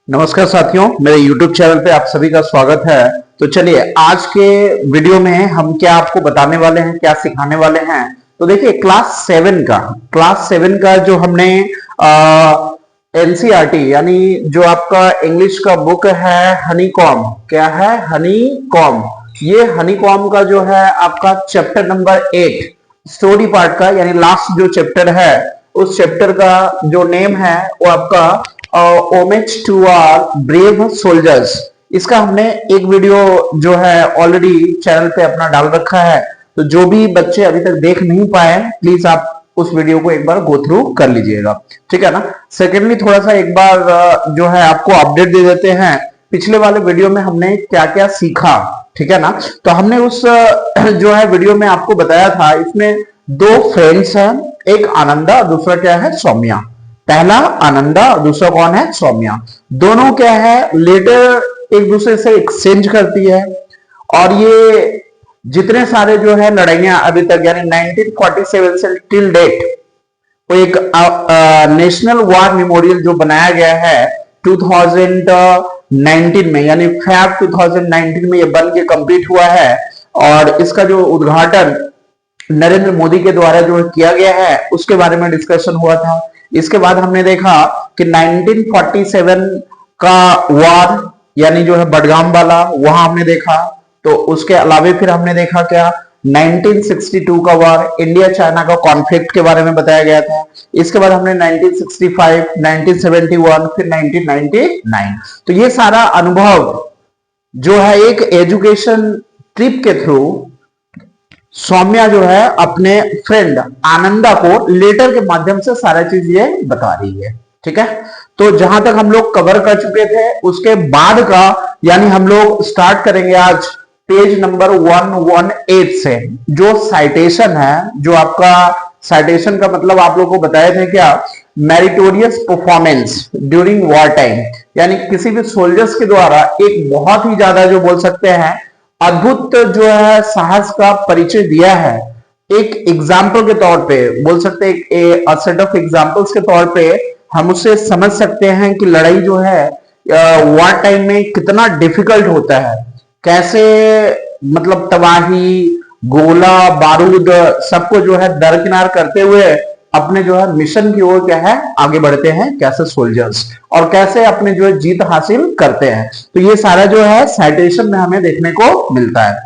नमस्कार साथियों, मेरे YouTube चैनल पे आप सभी का स्वागत है। तो चलिए आज के वीडियो में हम क्या आपको बताने वाले हैं, क्या सिखाने वाले हैं। तो देखिए क्लास 7 का जो हमने एनसीईआरटी यानी जो आपका इंग्लिश का बुक है हनीकॉम, क्या है हनीकॉम, ये हनीकॉम का जो है आपका चैप्टर नंबर 8 स्टोरी पार्ट का यानी लास्ट जो चैप्टर है उस चैप्टर का जो नेम है वो आपका homage to our brave soldiers. इसका हमने एक वीडियो जो है ऑलरेडी चैनल पे अपना डाल रखा है। तो जो भी बच्चे अभी तक देख नहीं पाए प्लीज आप उस वीडियो को एक बार गो थ्रू कर लीजिएगा, ठीक है ना। सेकेंडली थोड़ा सा एक बार जो है आपको अपडेट दे देते हैं पिछले वाले वीडियो में हमने क्या क्या सीखा, ठीक है ना। तो हमने उस जो है वीडियो में आपको बताया था, इसमें दो फ्रेंड्स हैं, एक आनंदा और दूसरा क्या है सौम्या। पहला आनंदा और दूसरा कौन है सौम्या। दोनों क्या है लेटर एक दूसरे से एक्सचेंज करती है और ये जितने सारे जो है लड़ाइयां अभी तक यानी 1947 से टिल डेट वो एक नेशनल वॉर मेमोरियल जो बनाया गया है 2019 में यानी फैब 2019 में ये बन के कंप्लीट हुआ है। और इसका जो उद्घाटन नरेंद्र मोदी के द्वारा जो किया गया है उसके बारे में डिस्कशन हुआ था। इसके बाद हमने देखा कि 1947 का वॉर यानी जो है बडगाम वाला वहां हमने देखा। तो उसके अलावे फिर हमने देखा क्या 1962 का वॉर इंडिया चाइना का कॉन्फ्लिक्ट के बारे में बताया गया था। इसके बाद हमने 1965, 1971 फिर 1999। तो ये सारा अनुभव जो है एक एजुकेशन ट्रिप के थ्रू सौम्या जो है अपने फ्रेंड आनंदा को लेटर के माध्यम से सारा चीज ये बता रही है, ठीक है। तो जहां तक हम लोग कवर कर चुके थे उसके बाद का यानी हम लोग स्टार्ट करेंगे आज पेज नंबर 118 से। जो साइटेशन है, जो आपका साइटेशन का मतलब आप लोग को बताए थे क्या, meritorious performance during war time, यानी किसी भी सोल्जर्स के द्वारा एक बहुत ही ज्यादा जो बोल सकते हैं अद्भुत जो है साहस का परिचय दिया है। एक एग्जाम्पल के तौर पे बोल सकते हैं, सेट ऑफ एग्जाम्पल्स के तौर पे हम उससे समझ सकते हैं कि लड़ाई जो है वॉर टाइम में कितना डिफिकल्ट होता है, कैसे मतलब तबाही गोला बारूद सबको जो है दरकिनार करते हुए अपने जो है मिशन की ओर क्या है आगे बढ़ते हैं कैसे सोल्जर्स, और कैसे अपने जो है जीत हासिल करते हैं। तो ये सारा जो है साइटेशन में हमें देखने को मिलता है।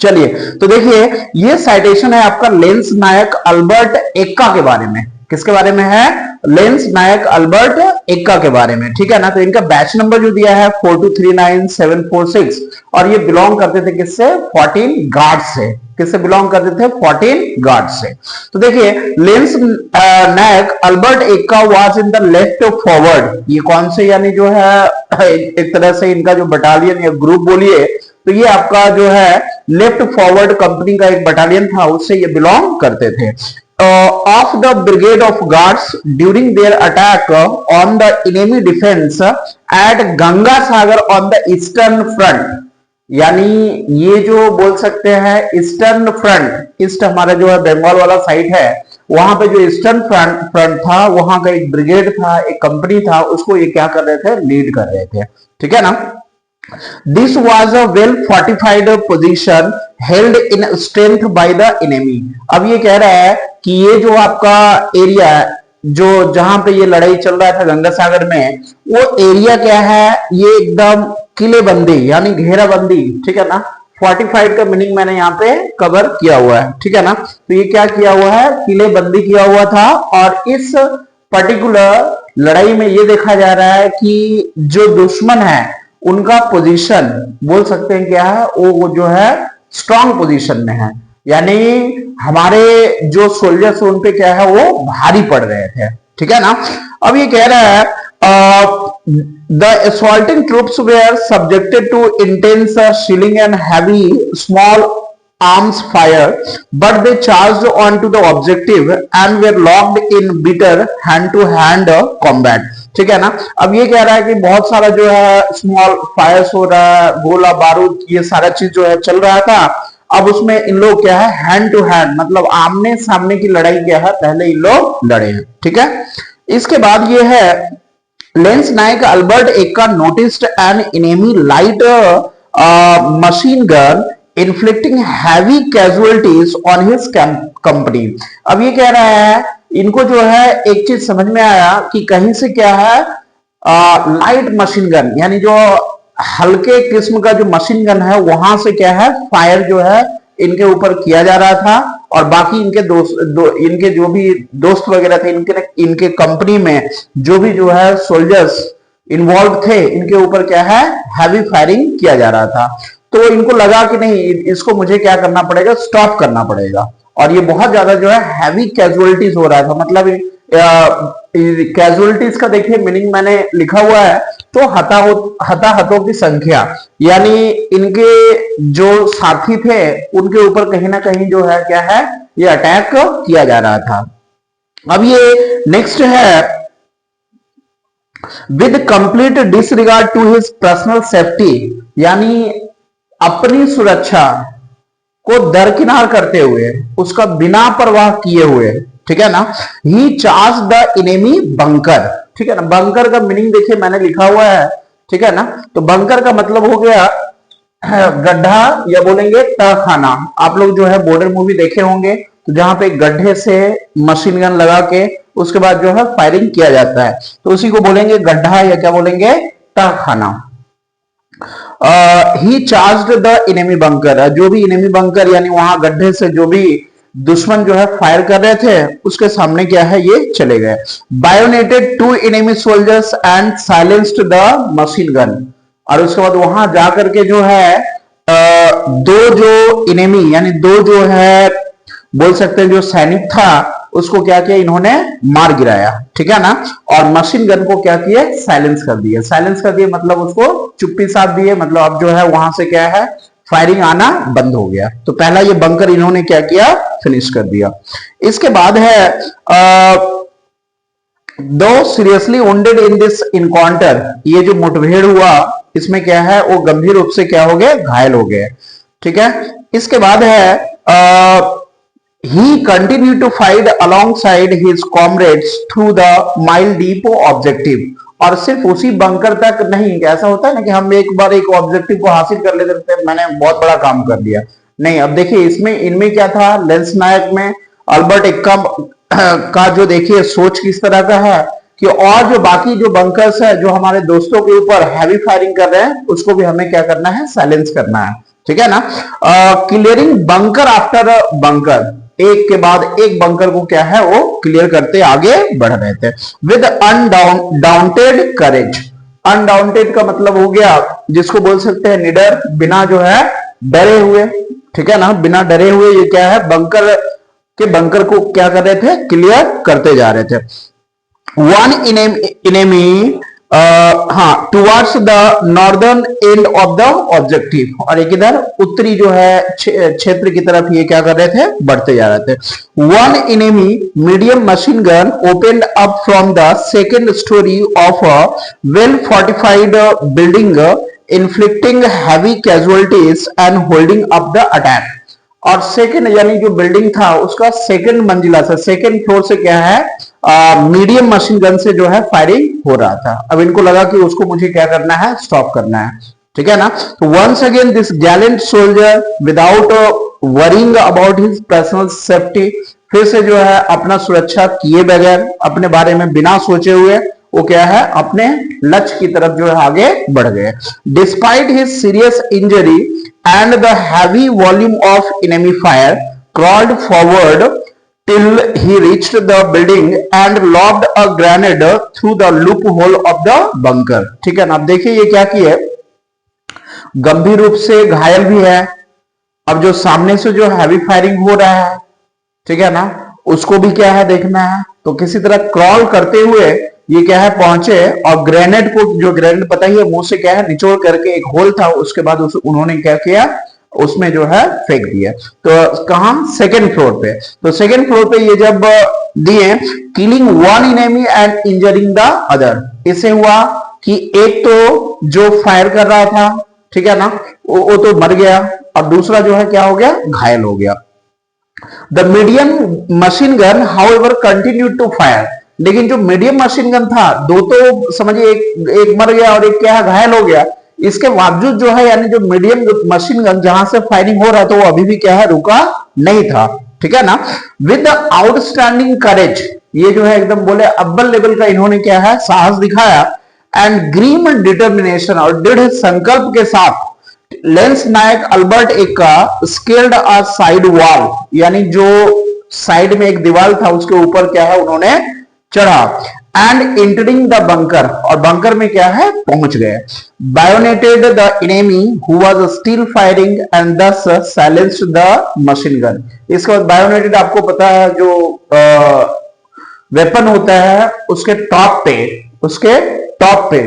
चलिए तो देखिए ये साइटेशन है आपका लेंस नायक अल्बर्ट एक्का के बारे में। किसके बारे में है? लेंस नायक अल्बर्ट एक्का के बारे में, ठीक है ना। तो इनका बैच नंबर जो दिया है 4239746 और ये बिलोंग करते थे किससे? 14 गार्ड से। किससे बिलोंग करते थे? 14 गार्ड से। तो देखिए lance Naik Albert Ekka was in the left forward. ये कौन से यानी जो है एक तरह से इनका जो बटालियन या ग्रुप बोलिए तो ये आपका जो है लेफ्ट फॉरवर्ड कंपनी का एक बटालियन था, उससे ये बिलोंग करते थे। Of the brigade of guards during their attack on the enemy defense at Ganga Sagar on the eastern front, यानी ये जो बोल सकते हैं ईस्टर्न फ्रंट, ईस्ट हमारा जो है बंगाल वाला साइड है, वहां पे जो ईस्टर्न फ्रंट था वहां का एक ब्रिगेड था, एक कंपनी था, उसको ये क्या कर रहे थे? लीड कर रहे थे, ठीक है ना। This was a well fortified position held in strength by the enemy। अब ये कह रहा है कि ये जो आपका एरिया जो जहां पे ये लड़ाई चल रहा था गंगा सागर में, वो एरिया क्या है? ये एकदम किलेबंदी यानी घेराबंदी, ठीक है ना। फोर्टिफाइड का मीनिंग मैंने यहाँ पे कवर किया हुआ है, ठीक है ना। तो ये क्या किया हुआ है? किलेबंदी किया हुआ था। और इस पर्टिकुलर लड़ाई में ये देखा जा रहा है कि जो दुश्मन है उनका पोजीशन बोल सकते हैं क्या है, वो जो है स्ट्रांग पोजीशन में है, यानी हमारे जो सोल्जर्स उन पे क्या है वो भारी पड़ रहे थे, ठीक है ना। अब ये कह रहा है the assaulting troops were subjected to intense shelling and heavy small arms fire, but they charged on to the objective and were locked in bitter hand to hand combat, ठीक है ना। अब ये कह रहा है कि बहुत सारा जो है स्मॉल फायर्स हो रहा है, गोला बारूद ये सारा चीज जो है चल रहा था। अब उसमें इन लोग क्या है हैंड टू हैंड मतलब आमने सामने की लड़ाई क्या है पहले इन लोग लड़े हैं, ठीक है। इसके बाद ये है Lance Naik Albert Eka noticed an enemy light machine gun inflicting heavy casualties on his company. अब ये कह रहा है, इनको जो है एक चीज समझ में आया कि कहीं से क्या है, लाइट मशीन गन यानी जो हल्के किस्म का जो मशीन गन है वहां से क्या है फायर जो है इनके ऊपर किया जा रहा था, और बाकी इनके इनके जो भी दोस्त वगैरह थे, इनके कंपनी में जो भी जो है सोल्जर्स इन्वॉल्व थे, इनके ऊपर क्या है हैवी फायरिंग किया जा रहा था। तो इनको लगा कि नहीं, इसको मुझे क्या करना पड़ेगा, स्टॉप करना पड़ेगा। और ये बहुत ज्यादा जो है हैवी कैजुअलिटीज हो रहा था, मतलब कैजुअलिटीज का देखिए मीनिंग मैंने लिखा हुआ है, तो हताहतों की संख्या, यानी इनके जो साथी थे उनके ऊपर कहीं ना कहीं जो है क्या है ये अटैक किया जा रहा था। अब ये नेक्स्ट है, with complete disregard to his personal safety, यानी अपनी सुरक्षा को दरकिनार करते हुए, उसका बिना परवाह किए हुए, ठीक है ना, ही चार्ज द इनेमी बंकर, ठीक है ना। बंकर का मीनिंग देखिए मैंने लिखा हुआ है, ठीक है ना। तो बंकर का मतलब हो गया गड्ढा या बोलेंगे तहखाना। आप लोग जो है बॉर्डर मूवी देखे होंगे, तो जहां पे गड्ढे से मशीन गन लगा के उसके बाद जो है फायरिंग किया जाता है, तो उसी को बोलेंगे गड्ढा या क्या बोलेंगे तहखाना। ही चार्ज द इनेमी बंकर, जो भी इनेमी बंकर यानी वहां गड्ढे से जो भी दुश्मन जो है फायर कर रहे थे उसके सामने क्या है ये चले गए। Bayoneted two enemy soldiers and silenced the machine gun, और उसके बाद वहां जाकर के जो है दो जो इनेमी यानी दो जो है बोल सकते हैं जो सैनिक था उसको क्या किया इन्होंने मार गिराया, ठीक है ना। और मशीन गन को क्या किया साइलेंस कर दिया। साइलेंस कर दिया मतलब उसको चुप्पी साध दिए, मतलब अब जो है वहां से क्या है फायरिंग आना बंद हो गया। तो पहला ये बंकर इन्होंने क्या किया फिनिश कर दिया। इसके बाद है दो seriously wounded in this encounter, ये जो मुठभेड़ हुआ इसमें क्या है वो गंभीर रूप से क्या हो गए घायल हो गए, ठीक है। इसके बाद है he continued to fight alongside his comrades through the mile deep objective, और सिर्फ उसी बंकर तक नहीं, ऐसा होता है ना कि हम एक बार एक ऑब्जेक्टिव को हासिल कर लेते हैं, मैंने बहुत बड़ा काम कर दिया, नहीं। अब देखिए इसमें इनमें क्या था, लेंस नायक में अल्बर्ट एक्का का जो देखिए सोच किस तरह का है कि और जो बाकी जो बंकर्स है जो हमारे दोस्तों के ऊपर हैवी फायरिंग कर रहे हैं उसको भी हमें क्या करना है साइलेंस करना है, ठीक है ना। क्लियरिंग बंकर आफ्टर बंकर, एक के बाद एक बंकर को क्या है वो क्लियर करते आगे बढ़ रहे थे। विद अनडाउंटेड करेज, अनडाउंटेड का मतलब हो गया जिसको बोल सकते हैं निडर, बिना जो है डरे हुए, ठीक है ना, बिना डरे हुए ये क्या है बंकर को क्या कर रहे थे क्लियर करते जा रहे थे। One enemy towards the northern end of the objective, और एक इधर उत्तरी जो है क्षेत्र की तरफ ये क्या कर रहे थे बढ़ते जा रहे थे। One enemy medium machine gun opened up from the second story of a well fortified building inflicting heavy casualties and holding up the attack, और सेकेंड यानी जो बिल्डिंग था उसका सेकेंड मंजिला से सेकेंड फ्लोर से क्या है मीडियम मशीन गन से जो है फायरिंग हो रहा था। अब इनको लगा कि उसको मुझे क्या करना है स्टॉप करना है, ठीक है ना। तो once again this gallant soldier without worrying about his personal safety, फिर से जो है अपना सुरक्षा किए बगैर अपने बारे में बिना सोचे हुए वो क्या है अपने लक्ष्य की तरफ जो है आगे बढ़ गए। Despite his serious injury and the heavy volume of enemy fire crawled forward till he reached the building and lobbed a grenade through the loophole of the bunker, ठीक है ना। अब देखिए ये क्या किए, गंभीर रूप से घायल भी है, अब जो सामने से जो हैवी फायरिंग हो रहा है, ठीक है ना, उसको भी क्या है देखना है। तो किसी तरह क्रॉल करते हुए ये क्या है पहुंचे, और ग्रेनेड को, जो ग्रेनेड पता ही है मुंह से क्या है निचोड़ करके एक होल था, उसके बाद उन्होंने क्या किया उसमें जो है फेंक दिया। तो कहां सेकेंड फ्लोर पे, तो सेकेंड फ्लोर पे ये जब दिए, killing one enemy and injuring the other, इससे हुआ कि एक तो जो फायर कर रहा था, ठीक है ना, वो तो मर गया, और दूसरा जो है क्या हो गया घायल हो गया। The medium machine gun however continued to fire, लेकिन जो मीडियम मशीन गन था, दो तो समझिए एक मर गया और एक क्या है घायल हो गया। इसके बावजूद जो है यानी जो मीडियम मशीन गन जहां से फायरिंग हो रहा था वो अभी भी क्या है रुका नहीं था, ठीक है ना। विद द आउटस्टैंडिंग करेज, ये जो है एकदम बोले अव्वल लेवल का इन्होंने क्या है साहस दिखाया, एंड ग्रीम एंड डिटर्मिनेशन, और दृढ़ संकल्प के साथ lens Naik Albert Ekka scaled अ साइड वॉल, यानी जो साइड में एक दीवार था उसके ऊपर क्या है उन्होंने चढ़ा, एंड एंटरिंग द बंकर, और बंकर में क्या है पहुंच गए, bayoneted the enemy who was still firing and thus silenced the machine gun. इसके बाद बायोनेटेड आपको पता है जो वेपन होता है उसके टॉप पे,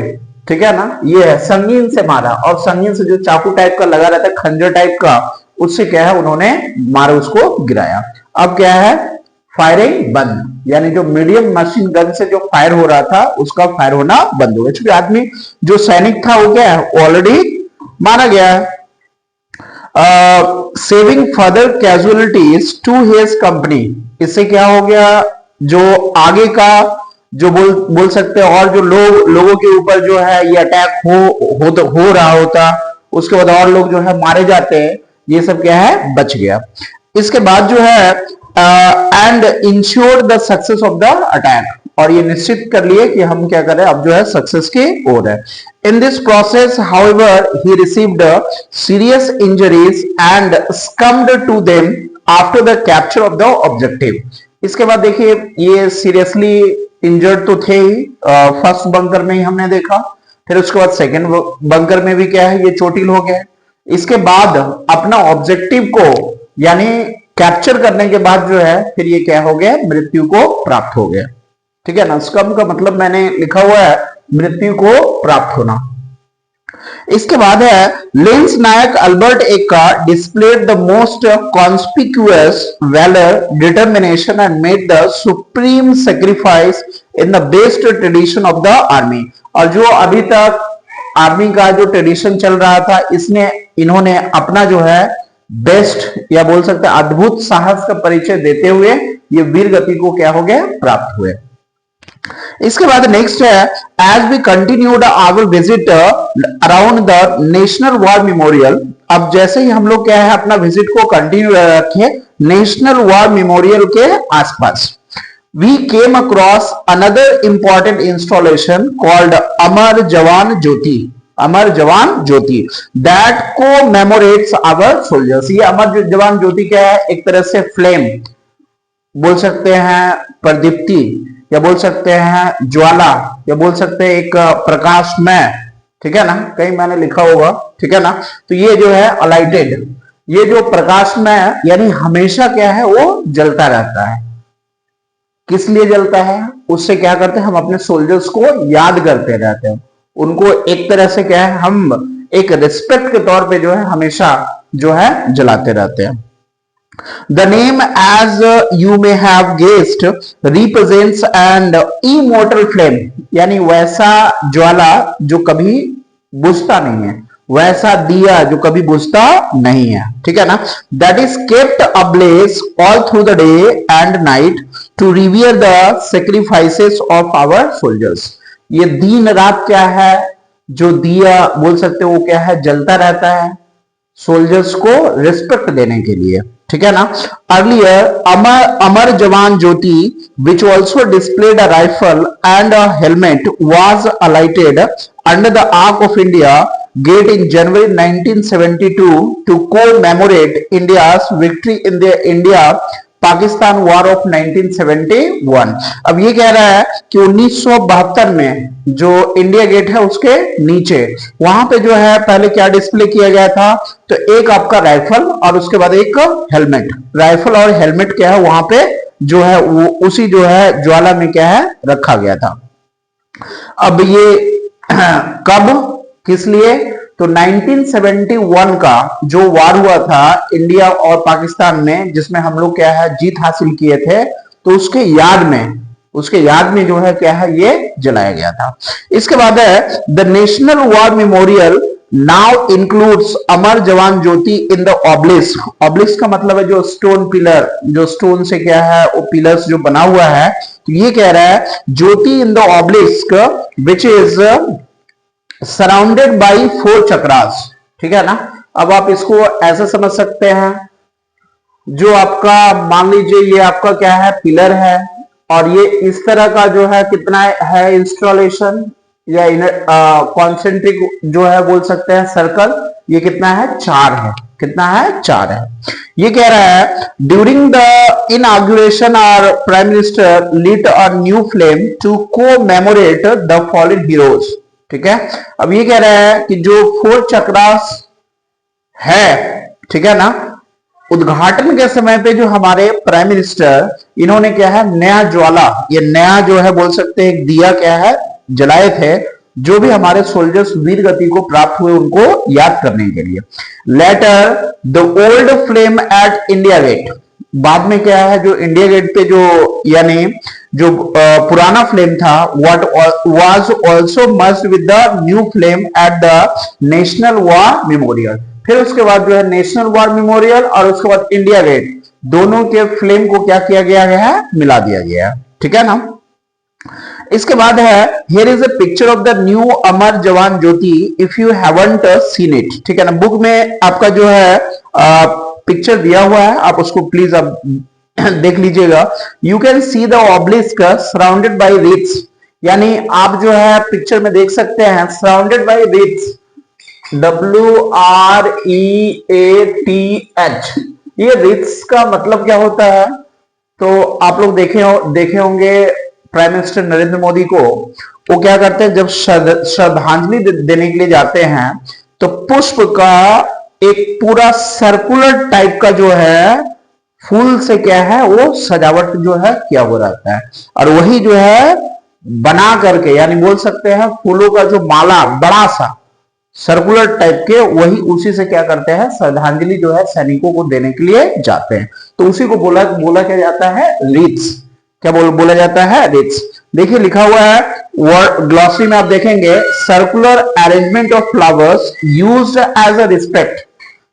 ठीक है ना, ये है संगीन से मारा, और संगीन से जो चाकू टाइप का लगा रहता है खंजर टाइप का, उससे क्या है उन्होंने मारा, उसको गिराया। अब क्या है फायरिंग बंद, यानी जो मीडियम मशीन गन से जो फायर हो रहा था उसका फायर होना बंद हो गया, क्योंकि आदमी जो सैनिक था वो क्या है ऑलरेडी मारा गया है। Saving further casualties to his company, इससे क्या हो गया जो आगे का जो बोल सकते हैं और जो लोगों के ऊपर जो है ये अटैक हो रहा होता, उसके बाद और लोग जो है मारे जाते हैं, ये सब क्या है बच गया। इसके बाद जो है and ensure the success of the attack, और ये निश्चित कर लिए कि हम क्या करें अब जो है सक्सेस की ओर है। In this process however he received serious injuries and succumbed to them after the capture of the objective. इसके बाद देखिए ये सीरियसली इंजर्ड तो थे ही, फर्स्ट बंकर में ही हमने देखा, फिर उसके बाद सेकेंड बंकर में भी क्या है ये चोटिल हो गया। इसके बाद अपना ऑब्जेक्टिव को यानी कैप्चर करने के बाद जो है फिर ये क्या हो गया मृत्यु को प्राप्त हो गया, ठीक है ना। स्कम का मतलब मैंने लिखा हुआ है मृत्यु को प्राप्त होना। इसके बाद है lance Naik Albert Ekka displayed the most conspicuous valor, determination and made the supreme sacrifice in the best tradition of the army। और जो अभी तक आर्मी का जो ट्रेडिशन चल रहा था इन्होंने अपना जो है बेस्ट या बोल सकते हैं अद्भुत साहस का परिचय देते हुए ये वीर गति को क्या हो गया प्राप्त हुए। इसके बाद नेक्स्ट है as we continued our visit around the national war memorial. अब जैसे ही हम लोग क्या है अपना विजिट को कंटिन्यू रखे नेशनल वॉर मेमोरियल के आसपास, we came across another important installation called Amar Jawan Jyoti. Amar Jawan Jyoti that को मेमोरेट्स आवर सोल्जर्स। ये अमर जवान ज्योति क्या है एक तरह से फ्लेम बोल सकते हैं, प्रदीप्ति या बोल सकते हैं ज्वाला या बोल सकते हैं एक प्रकाशमय, ठीक है ना, कहीं मैंने लिखा होगा, ठीक है ना। तो ये जो है अलाइटेड, ये जो प्रकाशमय यानी हमेशा क्या है वो जलता रहता है। किस लिए जलता है? उससे क्या करते हैं हम अपने सोल्जर्स को याद करते रहते हैं, उनको एक तरह से क्या है हम एक रिस्पेक्ट के तौर पे जो है हमेशा जो है जलाते रहते हैं। The name, as you may have guessed, represents an immortal flame, यानी वैसा ज्वाला जो कभी बुझता नहीं है, वैसा दिया जो कभी बुझता नहीं है, ठीक है ना। That is kept ablaze all through the day and night to revere the sacrifices of our soldiers। ये दिन रात क्या है जो दिया बोल सकते हो वो क्या है जलता रहता है सोल्जर्स को रिस्पेक्ट देने के लिए, ठीक है ना। Earlier Amar Jawan Jyoti which also displayed a rifle and a helmet was alighted under the arch of India Gate in January 1972 to commemorate India's victory in the India Pakistan war of 1971। अब ये कह रहा है कि 1972 में जो इंडिया गेट है उसके नीचे वहां पे जो है पहले क्या डिस्प्ले किया गया था, तो एक आपका राइफल और उसके बाद एक हेलमेट। राइफल और हेलमेट क्या है वहां पे जो है वो उसी जो है ज्वाला में क्या है रखा गया था। अब ये कब किस लिए? तो 1971 का जो वार हुआ था इंडिया और पाकिस्तान में जिसमें हम लोग क्या है जीत हासिल किए थे, तो उसके याद में जो है क्या है ये जलाया गया था। इसके बाद है the national war memorial now includes Amar Jawan Jyoti in the obelisk. Obelisk का मतलब है जो स्टोन पिलर, जो स्टोन से क्या है वो पिलर्स जो बना हुआ है। तो ये कह रहा है Jyoti in the obelisk which is surrounded by 4 chakras. ठीक है ना। अब आप इसको ऐसे समझ सकते हैं, जो आपका मान लीजिए ये आपका क्या है पिलर है, और ये इस तरह का जो है कितना है इंस्टॉलेशन या कॉन्सेंट्रिक जो है बोल सकते हैं सर्कल, ये कितना है 4 है। कितना है 4 है। ये कह रहा है during the inauguration our prime minister lit a new flame to commemorate the fallen heroes. ठीक है। अब ये कह रहा है कि जो 4 चक्रास है, ठीक है ना, उद्घाटन के समय पे जो हमारे प्राइम मिनिस्टर इन्होंने क्या है नया ज्वाला, ये नया जो है बोल सकते हैं दिया क्या है जलाए थे, जो भी हमारे सोल्जर्स वीर गति को प्राप्त हुए उनको याद करने के लिए। Later the old flame at India Gate. बाद में क्या है जो इंडिया गेट पे जो यानी जो पुराना फ्लेम था what was also merged with the new flame at the national war memorial. फिर उसके बाद जो है नेशनल वॉर मेमोरियल और उसके बाद इंडिया गेट, दोनों के फ्लेम को क्या किया गया है मिला दिया गया है। ठीक है ना। इसके बाद है here is a picture of the new Amar Jawan Jyoti if you haven't seen it. ठीक है ना। बुक में आपका जो है पिक्चर दिया हुआ है, आप उसको प्लीज आप देख लीजिएगा। You can see the obelisk surrounded by wreaths, यानी आप जो है पिक्चर में देख सकते हैं सराउंडेड बाय रिट्स, WREATH। ये रिट्स का मतलब क्या होता है, तो आप लोग देखे होंगे प्राइम मिनिस्टर नरेंद्र मोदी को, वो क्या करते हैं जब श्रद्धांजलि देने के लिए जाते हैं तो पुष्प का एक पूरा सर्कुलर टाइप का जो है फूल से क्या है वो सजावट जो है किया हुआ रहता है, और वही जो है बना करके यानी बोल सकते हैं फूलों का जो माला बड़ा सा सर्कुलर टाइप के, वही उसी से क्या करते हैं श्रद्धांजलि जो है सैनिकों को देने के लिए जाते हैं। तो उसी को बोला क्या जाता है रिट्स। क्या बोला जाता है रिट्स। देखिए लिखा हुआ है वर्ड ग्लॉसरी में आप देखेंगे circular arrangement of flowers used as a respect.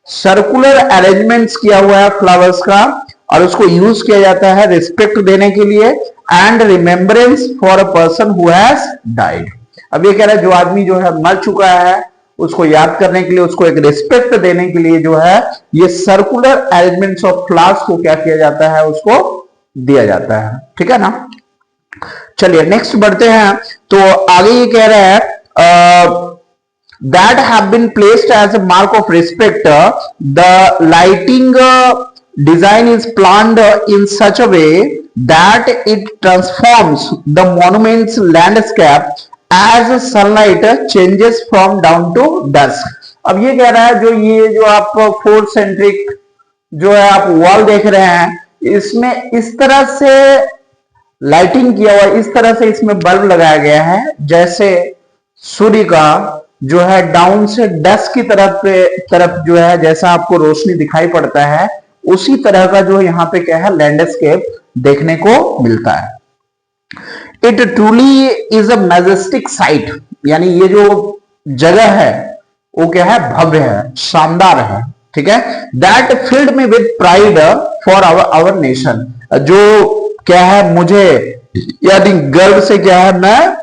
Circular arrangements किया हुआ है फ्लावर्स का और उसको यूज किया जाता है रिस्पेक्ट देने के लिए and remembrance for a person who has died. अब ये कह रहा है जो आदमी जो है मर चुका है उसको याद करने के लिए, उसको एक रिस्पेक्ट देने के लिए जो है ये सर्कुलर अरेंजमेंट्स ऑफ फ्लावर्स को क्या किया जाता है उसको दिया जाता है। ठीक है ना। चलिए नेक्स्ट बढ़ते हैं। तो आगे ये कह रहा है that have been placed as a mark of respect, the lighting design is planned in such a way that it transforms the monument's landscape as sunlight changes from dawn to dusk। अब ये कह रहा है जो आप 4 centric जो है आप वॉल देख रहे हैं, इसमें इस तरह से लाइटिंग किया हुआ, इस तरह से इसमें बल्ब लगाया गया है जैसे सूर्य का जो है डाउन से डस्क की तरफ जो है जैसा आपको रोशनी दिखाई पड़ता है, उसी तरह का जो यहाँ पे क्या है लैंडस्केप देखने को मिलता है। It truly is a majestic site, यानी ये जो जगह है वो क्या है भव्य है, शानदार है। ठीक है। That filled me with pride for our nation, जो क्या है मुझे यानी गर्व से क्या है मैं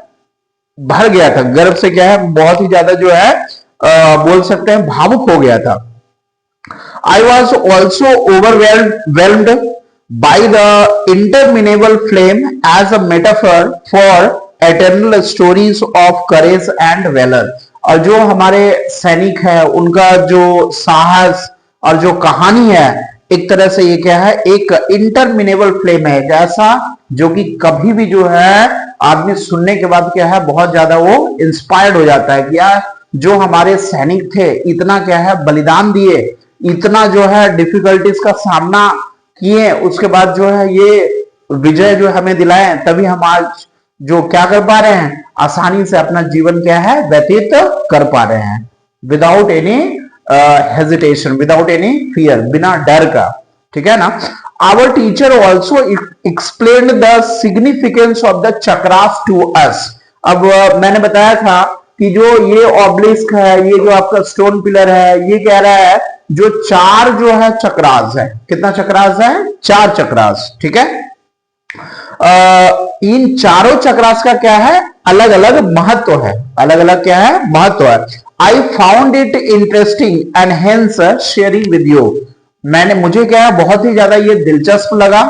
भर गया था, गर्व से क्या है बहुत ही ज्यादा जो है बोल सकते हैं भावुक हो गया था। I was also overwhelmed by the interminable flame as a metaphor for eternal stories of courage and valour. और जो हमारे सैनिक है उनका जो साहस और जो कहानी है एक तरह से ये क्या है एक इंटरमिनेबल फ्लेम है, जैसा जो कि कभी भी जो है आदमी सुनने के बाद क्या है बहुत ज्यादा वो इंस्पायर्ड हो जाता है कि यार जो हमारे सैनिक थे इतना क्या है बलिदान दिए, इतना जो है डिफिकल्टीज का सामना किए, उसके बाद जो है ये विजय जो हमें दिलाए, तभी हम आज जो क्या कर पा रहे हैं आसानी से अपना जीवन क्या है व्यतीत कर पा रहे हैं without any hesitation, without any fear, बिना डर का। ठीक है ना। Our teacher also explained the significance of the chakras to us. अब मैंने बताया था कि जो ये ऑब्लिस्क है, ये जो आपका स्टोन पिलर है, ये कह रहा है जो चार जो है चक्रास है, कितना चक्रास है, चार चक्रास, ठीक है। इन चारों चक्रास का क्या है, अलग अलग महत्व है, अलग अलग क्या है, महत्व है। I found it interesting and hence sharing with you. मुझे क्या है, बहुत ही ज्यादा ये दिलचस्प लगा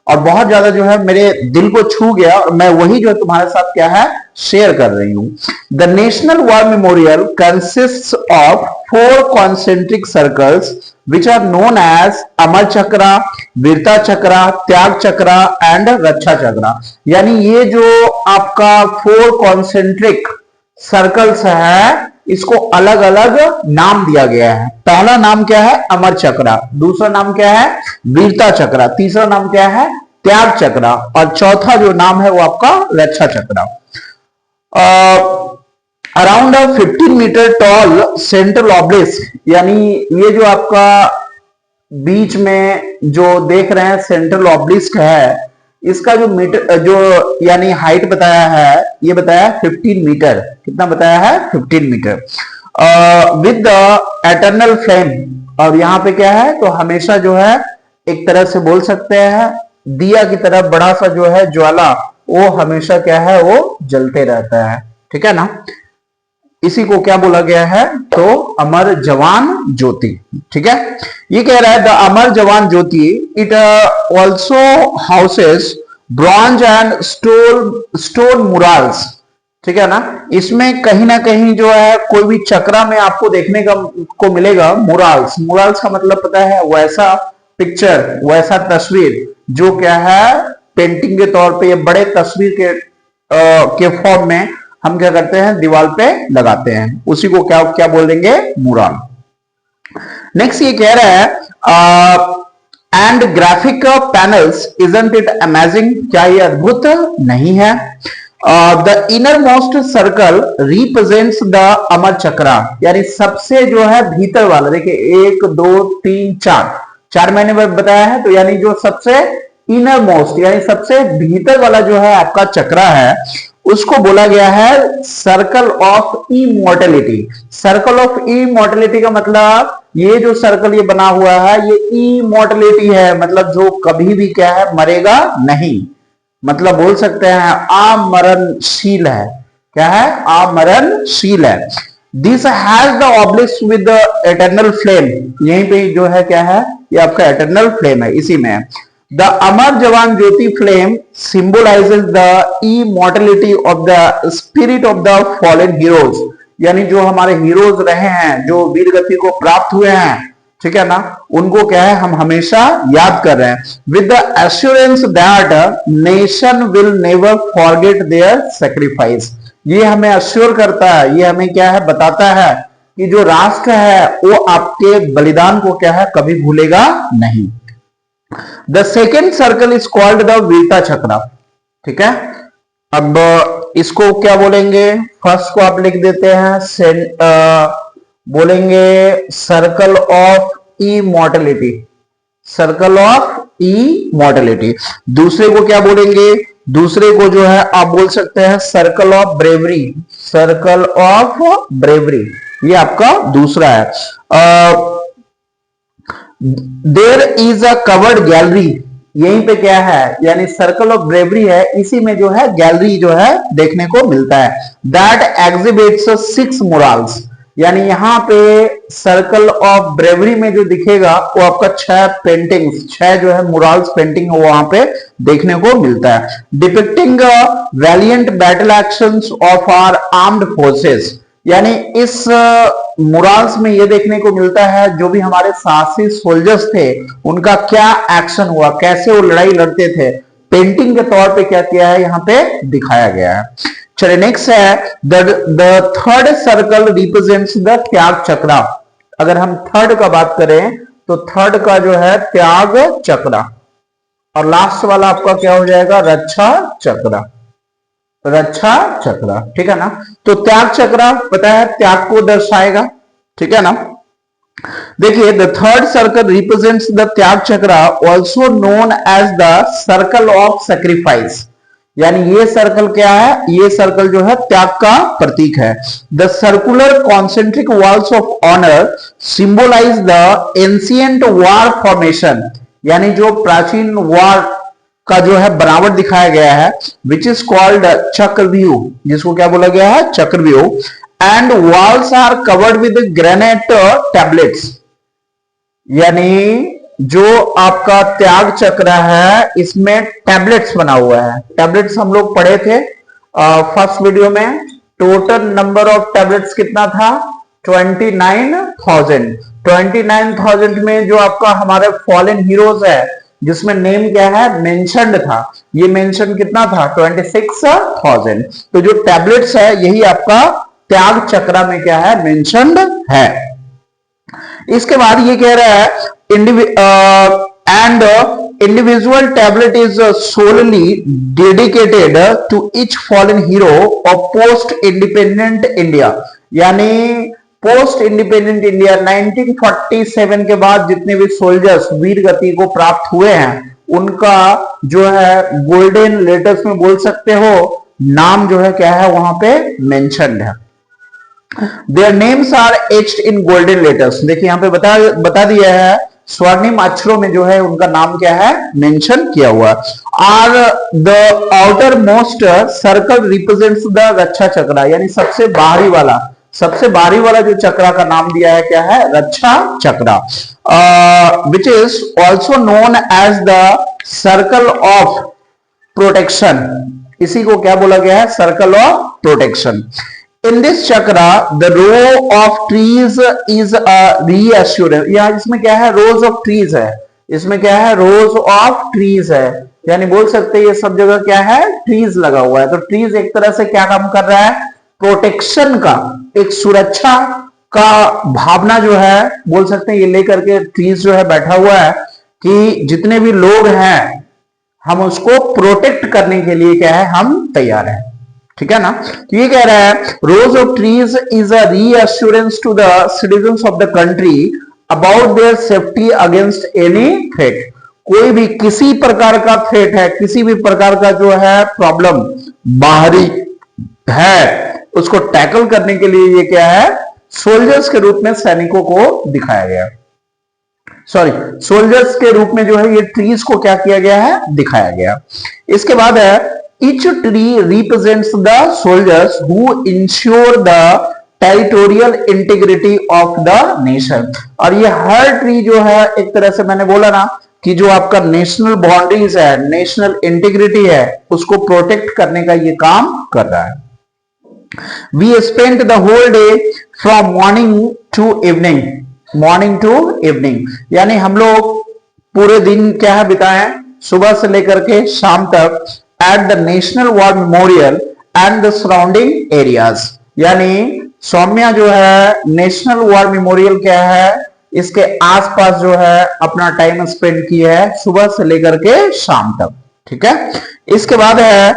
और बहुत ज्यादा जो है मेरे दिल को छू गया, और मैं वही जो है तुम्हारे साथ क्या है, शेयर कर रही हूं। The national war memorial consists of 4 concentric circles which are known as अमर चक्रा, वीरता चक्रा, त्याग चक्रा एंड रक्षा चक्रा। यानी ये जो आपका 4 कॉन्सेंट्रिक सर्कल्स है, इसको अलग अलग नाम दिया गया है। पहला नाम क्या है, अमर चक्रा, दूसरा नाम क्या है, वीरता चक्रा, तीसरा नाम क्या है, त्याग चक्रा, और चौथा जो नाम है वो आपका Raksha Chakra. Around 15 metre tall central obelisk, यानी ये जो आपका बीच में जो देख रहे हैं सेंट्रल ऑब्लिस्क है, इसका जो मीटर जो यानी हाइट बताया है, ये बताया 15 मीटर, कितना बताया है, 15 metre, with the eternal flame. और यहां पे क्या है, तो हमेशा जो है एक तरह से बोल सकते हैं दिया की तरह बड़ा सा जो है ज्वाला, वो हमेशा क्या है, वो जलते रहता है, ठीक है ना। इसी को क्या बोला गया है, तो अमर जवान ज्योति, ठीक है। ये कह रहा है the Amar Jawan Jyoti it also houses bronze and stone murals, ठीक है ना। इसमें कहीं ना कहीं जो है कोई भी चक्रा में आपको देखने को मिलेगा मुराल्स। मुराल्स का मतलब पता है, वैसा पिक्चर, वैसा तस्वीर जो क्या है पेंटिंग के तौर पे, ये बड़े तस्वीर के फॉर्म में हम क्या करते हैं, दीवार पे लगाते हैं, उसी को क्या क्या बोल देंगे, मुराल। नेक्स्ट ये कह रहा है and graphic panels isn't it amazing, क्या ये अद्भुत नहीं है। The innermost circle represents the Amar Chakra, यानी सबसे जो है भीतर वाला, देखिए 1 2 3 4 मैंने बताया है, तो यानी जो सबसे इनर मोस्ट यानी सबसे भीतर वाला जो है आपका चक्रा है, उसको बोला गया है circle of immortality. Circle of immortality का मतलब ये जो सर्कल ये बना हुआ है, ये इमॉर्टेलिटी है, मतलब जो कभी भी क्या है, मरेगा नहीं, मतलब बोल सकते हैं अमरणशील है। क्या है, अमरणशील है। This has the obelisk with the eternal flame, यहीं पे जो है क्या है, ये आपका एटर्नल फ्लेम है, इसी में। The Amar Jawan Jyoti flame symbolizes the immortality of the spirit of the fallen heroes, यानी जो हमारे हीरोज रहे हैं, जो वीर गति को प्राप्त हुए हैं, ठीक है ना, उनको क्या है, हम हमेशा याद कर रहे हैं। With the assurance that nation will never forget their sacrifice, ये हमें अश्योर करता है, ये हमें क्या है, बताता है कि जो राष्ट्र है वो आपके बलिदान को क्या है, कभी भूलेगा नहीं। The second circle is called the वीरता चक्रा, ठीक है। अब इसको क्या बोलेंगे, फर्स्ट को आप लिख देते हैं, बोलेंगे circle of immortality, circle of immortality. दूसरे को क्या बोलेंगे, दूसरे को जो है आप बोल सकते हैं circle of bravery, circle of bravery, ये आपका दूसरा है। There is a covered gallery, यहीं पे क्या है, यानी सर्कल ऑफ ब्रेवरी है, इसी में जो है गैलरी जो है देखने को मिलता है। दैट एग्जिबिट्स 6 मोरल्स, यानी यहाँ पे सर्कल ऑफ ब्रेवरी में जो दिखेगा वो आपका 6 पेंटिंग्स, 6 जो है मोरल्स पेंटिंग वो वहां पे देखने को मिलता है। Depicting valiant battle actions of our armed forces, यानी इस मुराल्स में ये देखने को मिलता है जो भी हमारे साहसी सोल्जर्स थे उनका क्या एक्शन हुआ, कैसे वो लड़ाई लड़ते थे, पेंटिंग के तौर पे क्या किया है, यहाँ पे दिखाया गया है। चलिए नेक्स्ट है the third circle represents the त्याग चक्रा। अगर हम थर्ड का बात करें तो थर्ड का जो है त्याग चक्रा, और लास्ट वाला आपका क्या हो जाएगा, रक्षा चक्रा, रक्षा चक्र, ठीक है ना। तो त्याग चक्र पता है त्याग को दर्शाएगा, ठीक है ना। देखिए the third circle represents the Tyag Chakra, also known as the circle of sacrifice, यानी ये सर्कल क्या है, ये सर्कल जो है त्याग का प्रतीक है। The circular concentric walls of honour symbolise the ancient war formation, यानी जो प्राचीन वार का जो है बनावट दिखाया गया है, विच इज कॉल्ड चक्रव्यूह, जिसको क्या बोला गया है, Chakravyuh. And walls are covered with granite tablets, यानी जो आपका त्याग चक्र है इसमें टैबलेट्स बना हुआ है। टैबलेट्स हम लोग पढ़े थे फर्स्ट वीडियो में। टोटल नंबर ऑफ टैबलेट्स कितना था, 29,000। 29,000 में जो आपका हमारे फॉलन हीरोज है जिसमें नेम क्या है, मेंशन्ड था, ये मेंशन कितना था, 26,000। तो जो टैबलेट्स है यही आपका त्याग चक्र में क्या है, मेंशन्ड है। इसके बाद ये कह रहा है and individual tablet is solely dedicated to each fallen hero of post independent India, यानी पोस्ट इंडिपेंडेंट इंडिया 1947 के बाद जितने भी सोल्जर्स वीर गति को प्राप्त हुए हैं उनका जो है गोल्डन लेटर्स में बोल सकते हो, नाम जो है क्या है वहां पे मेंशन्ड है। Their names are etched in golden letters, देखिए यहाँ पे बता दिया है स्वर्णिम अक्षरों में जो है उनका नाम क्या है, मेंशन किया हुआ। Are the outermost circle represents the Raksha Chakra, यानी सबसे बाहरी वाला जो चक्र का नाम दिया है क्या है, Raksha Chakra, which is also known as the circle of protection, इसी को क्या बोला गया है, circle of protection. In this chakra, the row of trees is a reassurance, यहाँ इसमें क्या है, rows of trees है, इसमें क्या है, rows of trees है, यानी बोल सकते हैं ये सब जगह क्या है, trees लगा हुआ है। तो trees एक तरह से क्या काम कर रहा है, प्रोटेक्शन का, एक सुरक्षा का भावना जो है बोल सकते हैं ये लेकर के trees जो है बैठा हुआ है कि जितने भी लोग हैं हम उसको प्रोटेक्ट करने के लिए क्या है, हम तैयार हैं, ठीक है ना। तो ये कह रहा है rows of trees is a reassurance to the citizens of the country about their safety against any threat, कोई भी किसी प्रकार का थ्रेट है, किसी भी प्रकार का जो है प्रॉब्लम बाहरी है उसको टैकल करने के लिए ये क्या है, सोल्जर्स के रूप में सैनिकों को दिखाया गया, सोल्जर्स के रूप में जो है ये ट्रीज को क्या किया गया है, दिखाया गया। इसके बाद है each tree represents the soldiers who ensure the territorial integrity of the nation, और ये हर ट्री जो है एक तरह से मैंने बोला ना कि जो आपका नेशनल बाउंड्रीज है, नेशनल इंटीग्रिटी है, उसको प्रोटेक्ट करने का ये काम कर रहा है। We spent the whole day from morning to evening, यानी हम लोग पूरे दिन क्या है बिताए, सुबह से लेकर के शाम तक at the National War Memorial and the surrounding areas, यानी सौम्या जो है नेशनल वॉर मेमोरियल क्या है इसके आसपास जो है अपना टाइम स्पेंड किया है सुबह से लेकर के शाम तक, ठीक है। इसके बाद है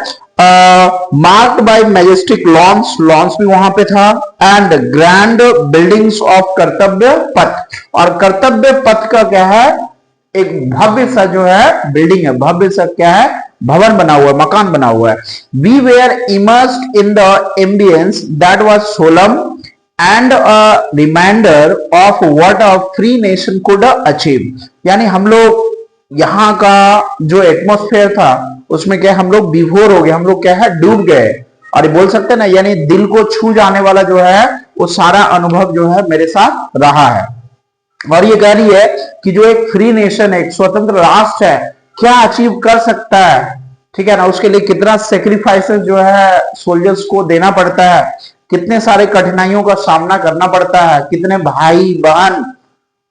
मार्क्ड बाय मैजेस्टिक लॉन्स भी वहां पे था, एंड ग्रैंड बिल्डिंग्स ऑफ कर्तव्य पथ, और कर्तव्य पथ का क्या है, एक भव्य सा जो है बिल्डिंग है, भव्य सा क्या है, भवन बना हुआ है, मकान बना हुआ है। We were immersed in the ambience that was solemn and a reminder of what a free nation could achieve, यानी हम लोग यहाँ का जो एटमॉस्फेयर था उसमें क्या हम लोग विभोर हो गए, हम लोग क्या है डूब गए, और ये बोल सकते हैं ना, यानी दिल को छू जाने वाला जो है वो सारा अनुभव जो है मेरे साथ रहा है। और ये कह रही है कि जो एक फ्री नेशन है, एक स्वतंत्र राष्ट्र है, क्या अचीव कर सकता है, ठीक है ना, उसके लिए कितना सेक्रीफाइसेस जो है सोल्जर्स को देना पड़ता है, कितने सारे कठिनाइयों का सामना करना पड़ता है, कितने भाई बहन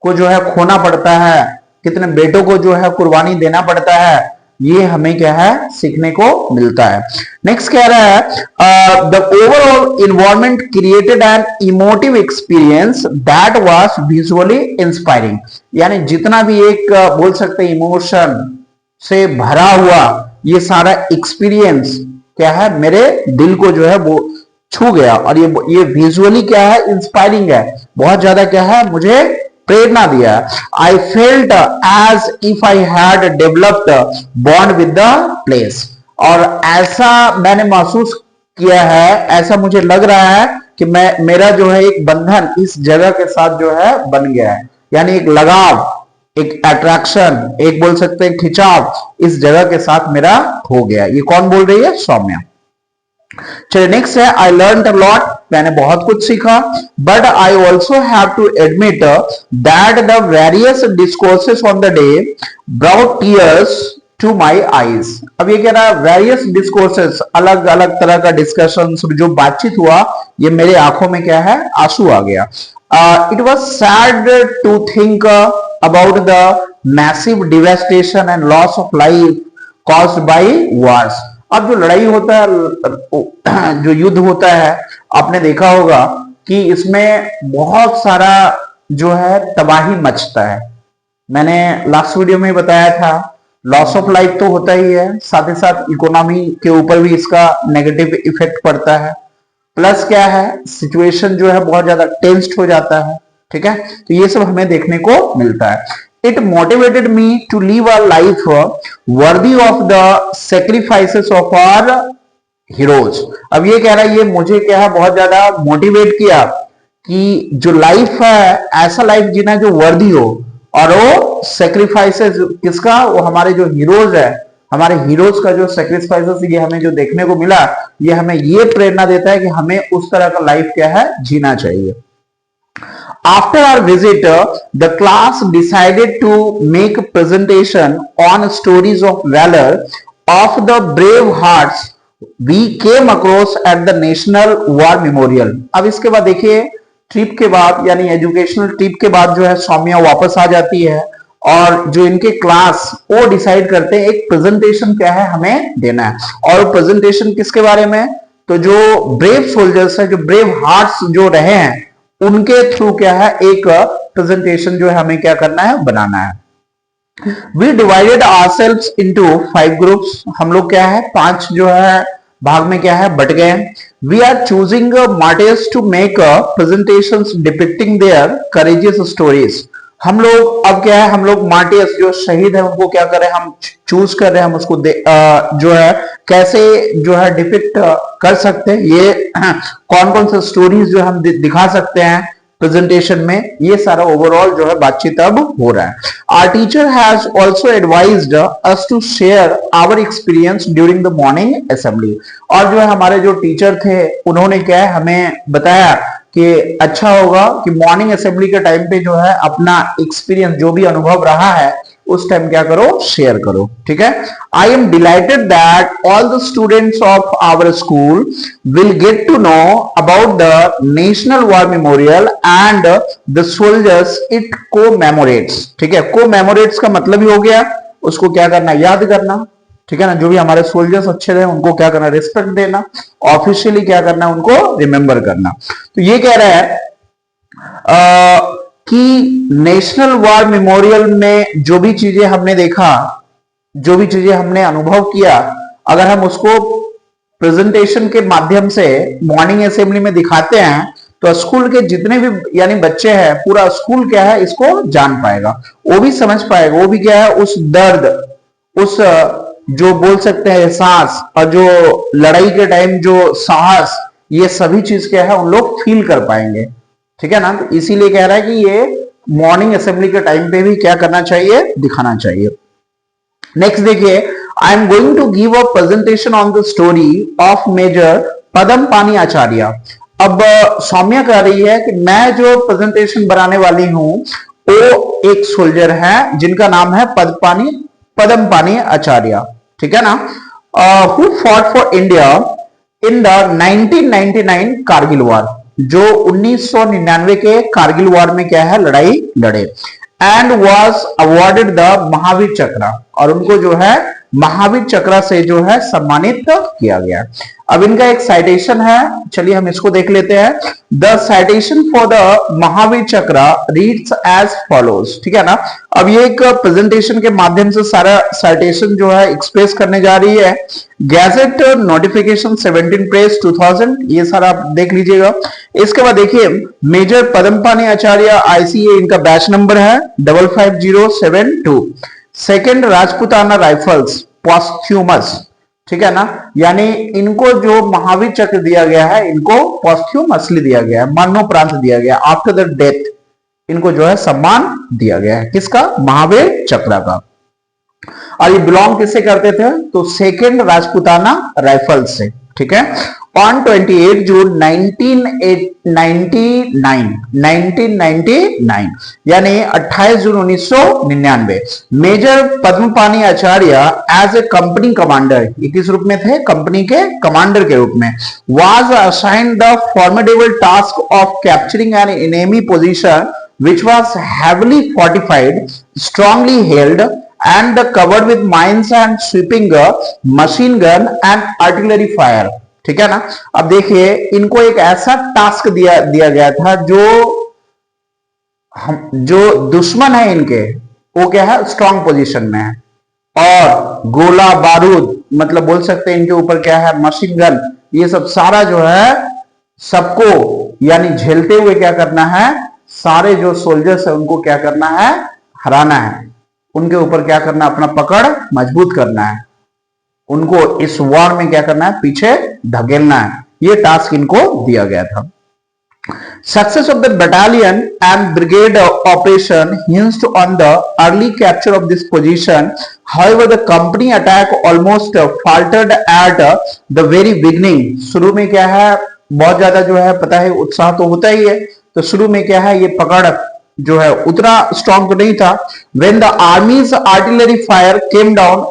को जो है खोना पड़ता है, कितने बेटों को जो है कुर्बानी देना पड़ता है, ये हमें क्या है सीखने को मिलता है। नेक्स्ट कह रहा है the overall environment created an emotive experience that was visually inspiring, यानी जितना भी एक बोल सकते हैं इमोशन से भरा हुआ ये सारा एक्सपीरियंस क्या है मेरे दिल को जो है वो छू गया, और ये विजुअली क्या है इंस्पायरिंग है, बहुत ज्यादा क्या है मुझे प्रेरणा दिया। I felt as if I had developed bond with the place, और ऐसा मैंने महसूस किया है, ऐसा मुझे लग रहा है कि मेरा जो है एक बंधन इस जगह के साथ जो है बन गया है, यानी एक लगाव, एक अट्रैक्शन, एक बोल सकते हैं खिंचाव इस जगह के साथ मेरा हो गया। ये कौन बोल रही है? सौम्या। चलिए नेक्स्ट है, आई लर्न अ लॉट, मैंने बहुत कुछ सीखा, but I also have to admit that the various discourses on the day brought tears to my eyes. अब ये कह रहा है वेरियस डिस्कोर्सेस, अलग अलग तरह का डिस्कशन, जो बातचीत हुआ, ये मेरे आंखों में क्या है? आंसू आ गया। It was sad to think about the massive devastation and loss of life caused by wars. अब जो लड़ाई होता है, जो युद्ध होता है, आपने देखा होगा कि इसमें बहुत सारा जो है तबाही मचता है। मैंने लास्ट वीडियो में बताया था, लॉस ऑफ लाइफ तो होता ही है, साथ ही साथ इकोनॉमी के ऊपर भी इसका नेगेटिव इफेक्ट पड़ता है, प्लस क्या है, सिचुएशन जो है बहुत ज्यादा टेंस्ड हो जाता है। ठीक है, तो ये सब हमें देखने को मिलता है। It motivated me to live a life worthy of the sacrifices of our heroes। अब ये कह रहा है, ये मुझे क्या है बहुत ज्यादा मोटिवेट किया कि जो लाइफ है, ऐसा लाइफ जीना जो वर्दी हो, और वो सेक्रीफाइसेस किसका? वो हमारे जो हीरोज है, हमारे हीरोज का जो सेक्रीफाइसेस ये हमें जो देखने को मिला, ये हमें ये प्रेरणा देता है कि हमें उस तरह का लाइफ क्या है? जीना चाहिए। After our visit, the class decided to make a presentation on stories of valor of the brave hearts we came across at the National War Memorial। अब इसके बाद देखिए, ट्रिप के बाद यानी एजुकेशनल ट्रिप के बाद जो है सौम्या वापस आ जाती है, और जो इनके क्लास वो डिसाइड करते हैं एक प्रेजेंटेशन क्या है हमें देना है। और प्रेजेंटेशन किसके बारे में? तो जो ब्रेव सोल्जर्स है, जो ब्रेव हार्ट्स जो रहे हैं, उनके थ्रू क्या है एक प्रेजेंटेशन जो है हमें क्या करना है? बनाना है। We divided ourselves into 5 groups. हम लोग क्या है 5 जो है भाग में क्या है बट गए। We are choosing martyrs to make presentations depicting their courageous stories. हम लोग अब क्या है, हम लोग मार्टियर्स जो शहीद है उनको क्या कर रहे हैं? हम चूज कर रहे हैं, हम उसको जो है कैसे जो है डिपिक्ट कर सकते हैं, ये कौन कौन से स्टोरीज जो हम दिखा सकते हैं प्रेजेंटेशन में, ये सारा ओवरऑल जो है बातचीत अब हो रहा है। Our teacher has also advised us to share our experience during the morning assembly. और जो है हमारे जो टीचर थे उन्होंने क्या है हमें बताया कि अच्छा होगा कि मॉर्निंग असेंबली के टाइम पे जो है अपना एक्सपीरियंस, जो भी अनुभव रहा है, उस टाइम क्या करो? शेयर करो। ठीक है, I am delighted that all the students of our school will get to know about the national war memorial and the soldiers it commemorates. ठीक है, कोमेमोरेट्स का मतलब ही हो गया उसको क्या करना? याद करना। ठीक है ना, जो भी हमारे सोल्जर्स अच्छे रहे उनको क्या करना? रिस्पेक्ट देना, ऑफिशियली क्या करना? उनको रिमेंबर करना। तो ये कह रहा है कि नेशनल वॉर मेमोरियल में जो भी चीजें हमने देखा, जो भी चीजें हमने अनुभव किया, अगर हम उसको प्रेजेंटेशन के माध्यम से मॉर्निंग असेंबली में दिखाते हैं तो स्कूल के जितने भी यानी बच्चे हैं, पूरा स्कूल क्या है इसको जान पाएगा, वो भी समझ पाएगा, वो भी क्या है उस दर्द, उस जो बोल सकते हैं एहसास, और जो लड़ाई के टाइम जो साहस, ये सभी चीज क्या है उन लोग फील कर पाएंगे। ठीक है ना, तो इसीलिए कह रहा है कि ये मॉर्निंग असेंबली के टाइम पे भी क्या करना चाहिए? दिखाना चाहिए। नेक्स्ट देखिए, I am going to give a presentation on the story of major Padampani Acharya. अब सौम्या कह रही है कि मैं जो प्रेजेंटेशन बनाने वाली हूं वो एक सोल्जर है जिनका नाम है पदमपानी आचार्य। ठीक है ना, who fought for India in the 1999 Kargil war, जो 1999 के कारगिल वॉर में क्या है लड़ाई लड़े, and was awarded the Mahavir चक्र, और उनको जो है महावीर चक्र से जो है सम्मानित किया गया। अब इनका एक साइटेशन है, चलिए हम इसको देख लेते हैं। The citation for the Mahavir चक्र रीड्स एज फॉलोज। ठीक है ना, अब ये एक प्रेजेंटेशन के माध्यम से सारा साइटेशन जो है एक्सप्रेस करने जा रही है। गैजेट नोटिफिकेशन 17 प्रेस 2000, ये सारा आप देख लीजिएगा। इसके बाद देखिए, मेजर पदमपानी आचार्य ICA, इनका बैच नंबर है 55072। सेकेंड राजपूताना राइफल्स, पॉस्थ्यूमस, ठीक है ना। यानी इनको जो महावीर चक्र दिया गया है, इनको पोस्ट्यूमसली दिया गया है, मरणोपरांत दिया गया, आफ्टर द डेथ इनको जो है सम्मान दिया गया है। किसका? महावीर चक्र का। और ये बिलोंग किससे करते थे? तो सेकेंड राजपूताना राइफल्स से। ठीक है। ऑन 28 जून 1999 यानी 28 June 1999 Major Padmapani Acharya as a company commander, ये किस रूप में थे? कंपनी के कमांडर के रूप में, was assigned the formidable task of capturing an enemy position which was heavily fortified, strongly held and covered with mines and sweeping machine gun and artillery fire। ठीक है ना। अब देखिए इनको एक ऐसा टास्क दिया गया था जो दुश्मन है इनके, वो क्या है? स्ट्रांग पोजीशन में है, और गोला बारूद मतलब बोल सकते हैं इनके ऊपर क्या है? मशीन गन, ये सब सारा जो है सबको यानी झेलते हुए क्या करना है? सारे जो सोल्जर्स है उनको क्या करना है? हराना है। उनके ऊपर क्या करना? अपना पकड़ मजबूत करना है। उनको इस वॉर में क्या करना है? पीछे धकेलना है। ये टास्क इनको दिया गया था। Success of the battalion and brigade operation hinged on the early capture of this position. However, the company attack almost faltered at the very beginning. शुरू में क्या है? बहुत ज्यादा जो है पता है उत्साह तो होता ही है, तो शुरू में क्या है? ये पकड़ जो है उतना स्ट्रॉन्ग तो नहीं था। When the army's artillery fire came down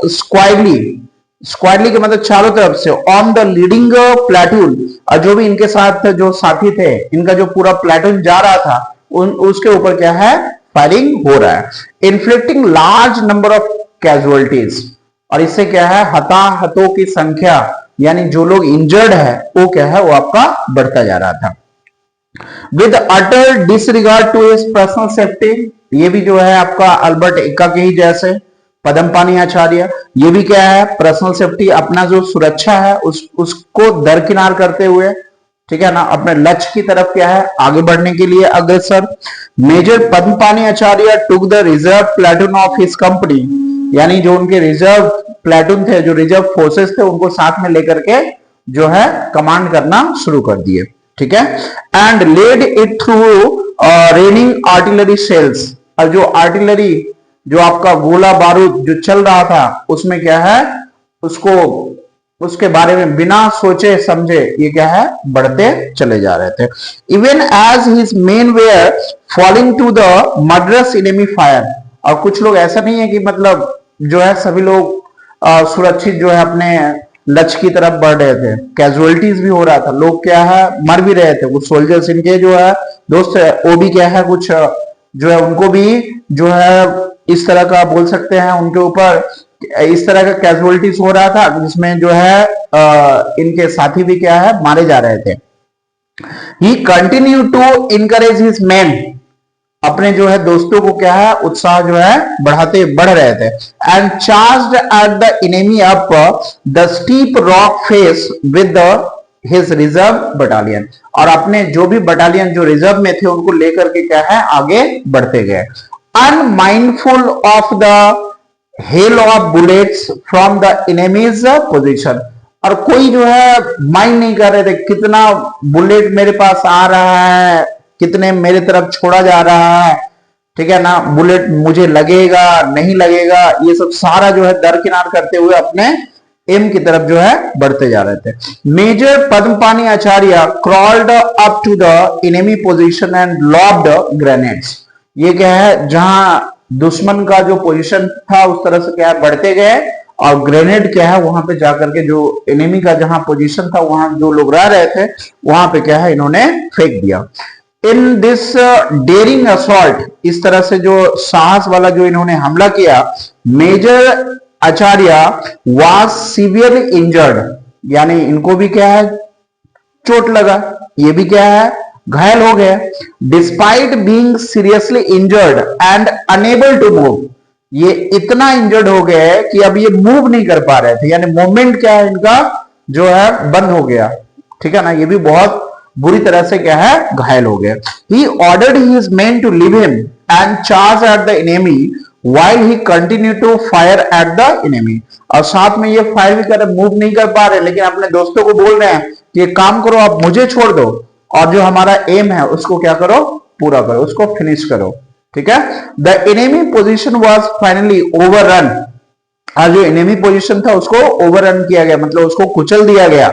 squarely के मतलब चारों तरफ से, ऑन द लीडिंग प्लेटून, और जो भी इनके साथ जो साथी थे, इनका जो पूरा प्लेटून जा रहा था उसके ऊपर क्या है? फायरिंग हो रहा है। Inflicting large number of casualties, और इससे क्या है? हताहतों की संख्या यानी जो लोग इंजर्ड है वो क्या है? वो आपका बढ़ता जा रहा था। With utter disregard to his personal safety, ये भी जो है आपका अल्बर्ट एक्का के ही जैसे पद्मपाणि आचार्य, ये भी क्या है? पर्सनल सेफ्टी, अपना जो सुरक्षा है उसको दरकिनार करते हुए, ठीक है ना, अपने लक्ष्य की तरफ क्या है? आगे बढ़ने के लिए अग्रसर। Major Padmapani Acharya took the reserve platoon of his company, यानी जो उनके रिजर्व प्लेटून थे, जो रिजर्व फोर्सेस थे, उनको साथ में लेकर के जो है कमांड करना शुरू कर दिए। ठीक है। And led it through raining artillery shells, और जो आर्टिलरी जो आपका गोला बारूद जो चल रहा था उसमें क्या है? उसके बारे में बिना सोचे समझे ये क्या है? बढ़ते चले जा रहे थे। Even as his men were falling to the murderous enemy fire, और कुछ लोग ऐसा नहीं है कि मतलब जो है सभी लोग सुरक्षित जो है अपने लक्ष्य की तरफ बढ़ रहे थे, कैजुअलिटीज भी हो रहा था, लोग क्या है? मर भी रहे थे। कुछ सोल्जर्स इनके जो है दोस्त है वो भी क्या है? कुछ जो है उनको भी जो है इस तरह का बोल सकते हैं, उनके ऊपर इस तरह का कैजुअलिटीज हो रहा था जिसमें जो है इनके साथी भी क्या है? मारे जा रहे थे। He continue to encourage his man, अपने जो है दोस्तों को क्या है? उत्साह जो है बढ़ रहे थे। And charged eight the enemy up the steep rock face with his reserve battalion, और अपने जो भी बटालियन जो रिजर्व में थे उनको लेकर के क्या है? आगे बढ़ते गए। Unmindful of the hell of bullets from the enemies position, और कोई जो है माइंड नहीं कर रहे थे कितना बुलेट मेरे पास आ रहा है, कितने मेरे तरफ छोड़ा जा रहा है, ठीक है ना, बुलेट मुझे लगेगा नहीं लगेगा, ये सब सारा जो है दरकिनार करते हुए अपने एम की तरफ जो है बढ़ते जा रहे थे। Major Padmapani Acharya crawled up to the enemy position and lobbed grenades, ये क्या है? जहां दुश्मन का जो पोजीशन था उस तरह से क्या है? बढ़ते गए, और ग्रेनेड क्या है? वहां पे जाकर के जो एनिमी का जहां पोजीशन था वहां जो लोग रह रहे थे वहां पे क्या है? इन्होंने फेंक दिया। इन दिस डेयरिंग असॉल्ट, इस तरह से जो साहस वाला जो इन्होंने हमला किया, Major Acharya was severely injured, यानी इनको भी क्या है? चोट लगा, ये भी क्या है? घायल हो गए। Despite being seriously injured and unable to move, ये इतना इंजर्ड हो गए कि अब ये मूव नहीं कर पा रहे थे, यानी मूवमेंट क्या है इनका जो है बंद हो गया। ठीक है ना, ये भी बहुत बुरी तरह से क्या है? घायल हो गए। He ordered his men to leave him and charge at the enemy while he continue to fire at the enemy। और साथ में ये फायर भी कर रहे, मूव नहीं कर पा रहे, लेकिन अपने दोस्तों को बोल रहे हैं कि एक काम करो, आप मुझे छोड़ दो और जो हमारा एम है उसको क्या करो, पूरा करो, उसको फिनिश करो। ठीक है। The enemy position was finally overrun. और जो एनिमी पोजीशन था उसको ओवररन किया गया, मतलब उसको कुचल दिया गया।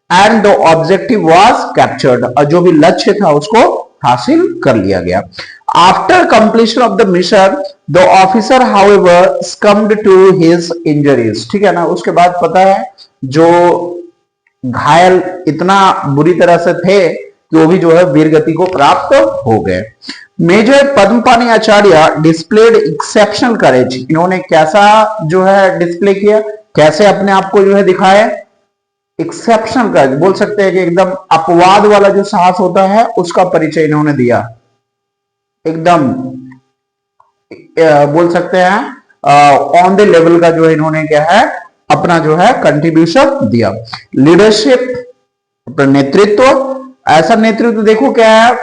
And the objective was captured. और जो भी लक्ष्य था उसको हासिल कर लिया गया। After completion of the mission the officer however succumbed to his injuries. ठीक है ना। उसके बाद पता है जो घायल इतना बुरी तरह से थे कि वो भी जो है वीरगति को प्राप्त हो गए। मेजर पद्मपाणि आचार्य डिस्प्लेड एक्सेप्शनल करेज। इन्होंने कैसा जो है डिस्प्ले किया, कैसे अपने आप को जो है दिखाया, एक्सेप्शनल करेज बोल सकते हैं कि एकदम अपवाद वाला जो साहस होता है उसका परिचय इन्होंने दिया। एकदम बोल सकते हैं ऑन द लेवल का जो है इन्होंने क्या है अपना जो है कंट्रीब्यूशन दिया। लीडरशिप नेतृत्व, ऐसा नेतृत्व देखो क्या है,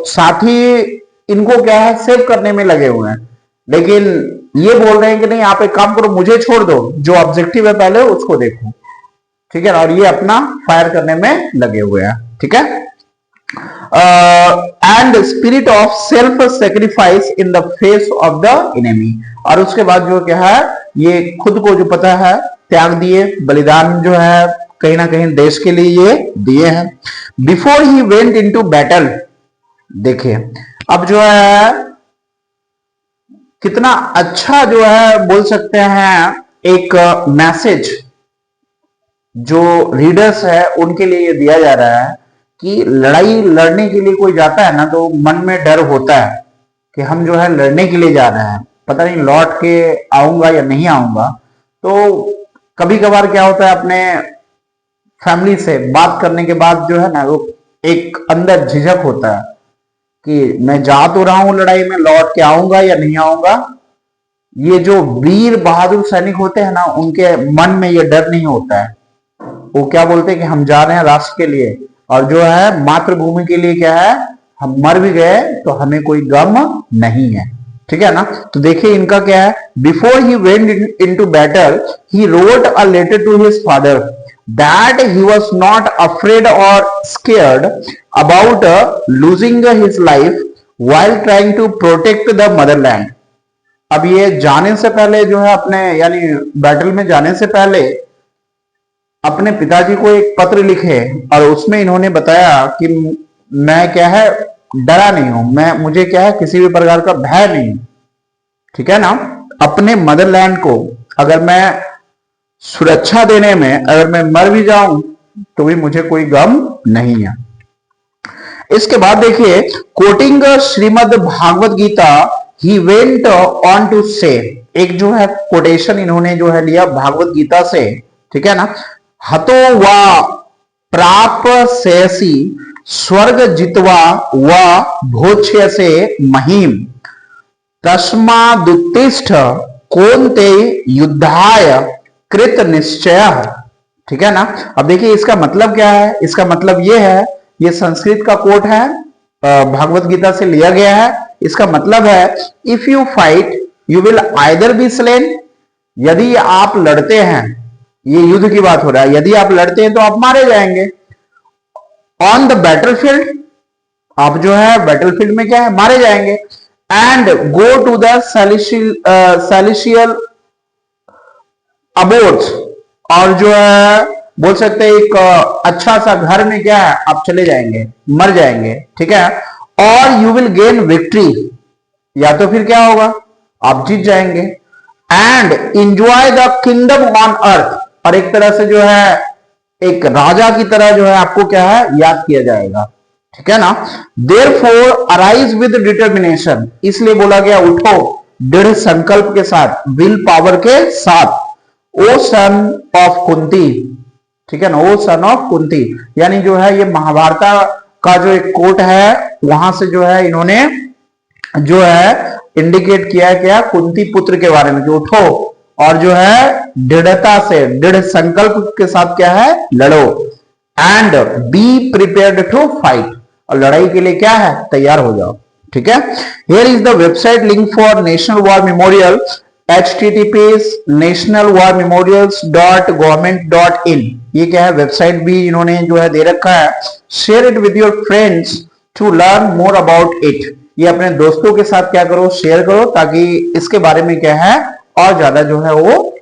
साथी इनको क्या है सेव करने में लगे हुए हैं, लेकिन ये बोल रहे हैं कि नहीं आप एक काम करो, मुझे छोड़ दो, जो ऑब्जेक्टिव है पहले उसको देखो। ठीक है। और ये अपना फायर करने में लगे हुए हैं। ठीक है। And spirit of self sacrifice in the face of the enemy. और उसके बाद जो क्या है ये खुद को जो पता है त्याग दिए, बलिदान जो है कहीं ना कहीं देश के लिए ये दिए हैं। Before he went into battle. देखिए अब जो है कितना अच्छा जो है बोल सकते हैं एक मैसेज जो रीडर्स है उनके लिए दिया जा रहा है कि लड़ाई लड़ने के लिए कोई जाता है ना तो मन में डर होता है कि हम जो है लड़ने के लिए जा रहे हैं, पता नहीं लौट के आऊंगा या नहीं आऊंगा। तो कभी कभार क्या होता है अपने फैमिली से बात करने के बाद जो है ना वो एक अंदर झिझक होता है कि मैं जा तो रहा हूं लड़ाई में, लौट के आऊंगा या नहीं आऊंगा। ये जो वीर बहादुर सैनिक होते हैं ना उनके मन में ये डर नहीं होता है। वो क्या बोलते हैं कि हम जा रहे हैं राष्ट्र के लिए, और जो है मातृभूमि के लिए क्या है हम मर भी गए तो हमें कोई गम नहीं है। ठीक है ना। तो देखिए इनका क्या है, before he went into battle he wrote a letter to his father that he was not afraid और scared about losing his life while trying to protect the motherland. अब ये जाने से पहले जो है अपने यानी बैटल में जाने से पहले अपने पिताजी को एक पत्र लिखे और उसमें इन्होंने बताया कि मैं क्या है डरा नहीं हूं, मुझे क्या है किसी भी प्रकार का भय नहीं। ठीक है ना। अपने मदरलैंड को अगर मैं सुरक्षा देने में अगर मैं मर भी जाऊं तो भी मुझे कोई गम नहीं है। इसके बाद देखिए quoting Shrimad Bhagavad Gita he went on to say, एक जो है कोटेशन इन्होंने जो है लिया भागवत गीता से। ठीक है ना। हतो वा प्राप सेसी स्वर्ग जितवा व भोक्ष्य से महिम तस्मादुत्तिष्ठ कोन्ते युद्धाय कृत निश्चय। ठीक है ना। अब देखिए इसका मतलब क्या है, इसका मतलब ये है, ये संस्कृत का कोट है भागवत गीता से लिया गया है। इसका मतलब है if you fight you will either be slain, यदि आप लड़ते हैं, ये युद्ध की बात हो रहा है, यदि आप लड़ते हैं तो आप मारे जाएंगे। ऑन द बैटलफील्ड, आप जो है बैटलफील्ड में क्या है मारे जाएंगे। एंड गो टू द सेलिशियल अबोर्ड्स, और जो है बोल सकते हैं एक अच्छा सा घर में क्या है आप चले जाएंगे, मर जाएंगे। ठीक है। और यू विल गेन विक्ट्री, या तो फिर क्या होगा आप जीत जाएंगे। And enjoy the kingdom on earth, और एक तरह से जो है एक राजा की तरह जो है आपको क्या है याद किया जाएगा। ठीक है ना। देयरफॉर अराइज विद डिटर्मिनेशन, इसलिए बोला गया उठो दृढ़ संकल्प के साथ, विल पावर के साथ। ओ सन ऑफ कुंती, ठीक है ना, ओ सन ऑफ कुंती, यानी जो है ये महाभारत का जो एक कोट है वहां से जो है इन्होंने जो है इंडिकेट किया है क्या कुंती पुत्र के बारे में, जो उठो और जो है दृढ़ता से दृढ़ संकल्प के साथ क्या है लड़ो। And be prepared to fight, और लड़ाई के लिए क्या है तैयार हो जाओ। ठीक है। Here is the website link for national war memorial, https nationalwarmemorials.government.in। ये क्या है, वेबसाइट भी इन्होंने जो है दे रखा है। Share it with your friends to learn more about it. ये अपने दोस्तों के साथ क्या करो, शेयर करो, ताकि इसके बारे में क्या है और ज्यादा जो है वो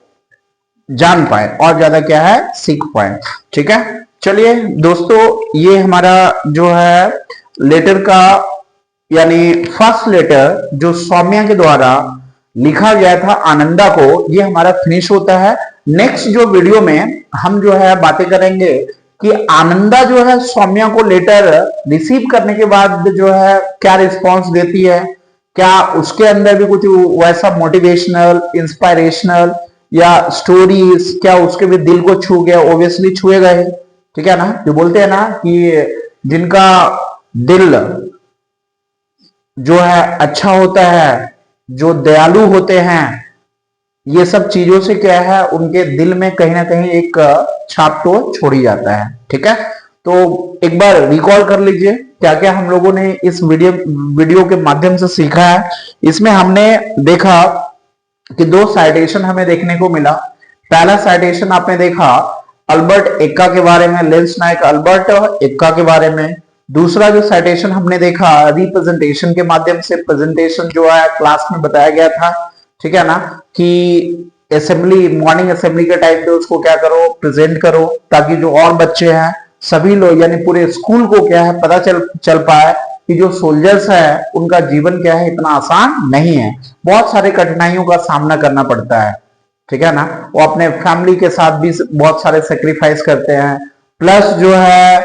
जान पाए और ज्यादा क्या है सीख पाए। ठीक है, चलिए दोस्तों, ये हमारा जो है लेटर का यानी फर्स्ट लेटर जो सौम्या के द्वारा लिखा गया था आनंदा को, ये हमारा फिनिश होता है। नेक्स्ट जो वीडियो में हम जो है बातें करेंगे कि आनंदा जो है सौम्या को लेटर रिसीव करने के बाद जो है क्या रिस्पॉन्स देती है, क्या उसके अंदर भी कुछ वैसा मोटिवेशनल, इंस्पायरेशनल या स्टोरीज, क्या उसके भी दिल को छू गया, ओब्वियसली छुएगा ही। ठीक है ना, जो बोलते हैं ना कि जिनका दिल जो है अच्छा होता है, जो दयालु होते हैं, ये सब चीजों से क्या है उनके दिल में कहीं ना कहीं एक छाप तो छोड़ ही जाता है। ठीक है, तो एक बार रिकॉल कर लीजिए क्या क्या हम लोगों ने इस वीडियो के माध्यम से सीखा है। इसमें हमने देखा कि दो साइटेशन हमें देखने को मिला। पहला साइटेशन आपने देखा अल्बर्ट एक्का के बारे में, लेंस नायक अल्बर्ट एक्का के बारे में। दूसरा जो साइटेशन हमने देखा रिप्रेजेंटेशन के माध्यम से, प्रेजेंटेशन जो है क्लास में बताया गया था। ठीक है ना, कि असेंबली, मॉर्निंग असेंबली के टाइम पे उसको क्या करो, प्रेजेंट करो, ताकि जो और बच्चे हैं सभी लोग यानी पूरे स्कूल को क्या है पता चल पाए कि जो सोल्जर्स है उनका जीवन क्या है इतना आसान नहीं है, बहुत सारे कठिनाइयों का सामना करना पड़ता है। ठीक है ना, वो अपने फैमिली के साथ भी बहुत सारे सेक्रीफाइस करते हैं, प्लस जो है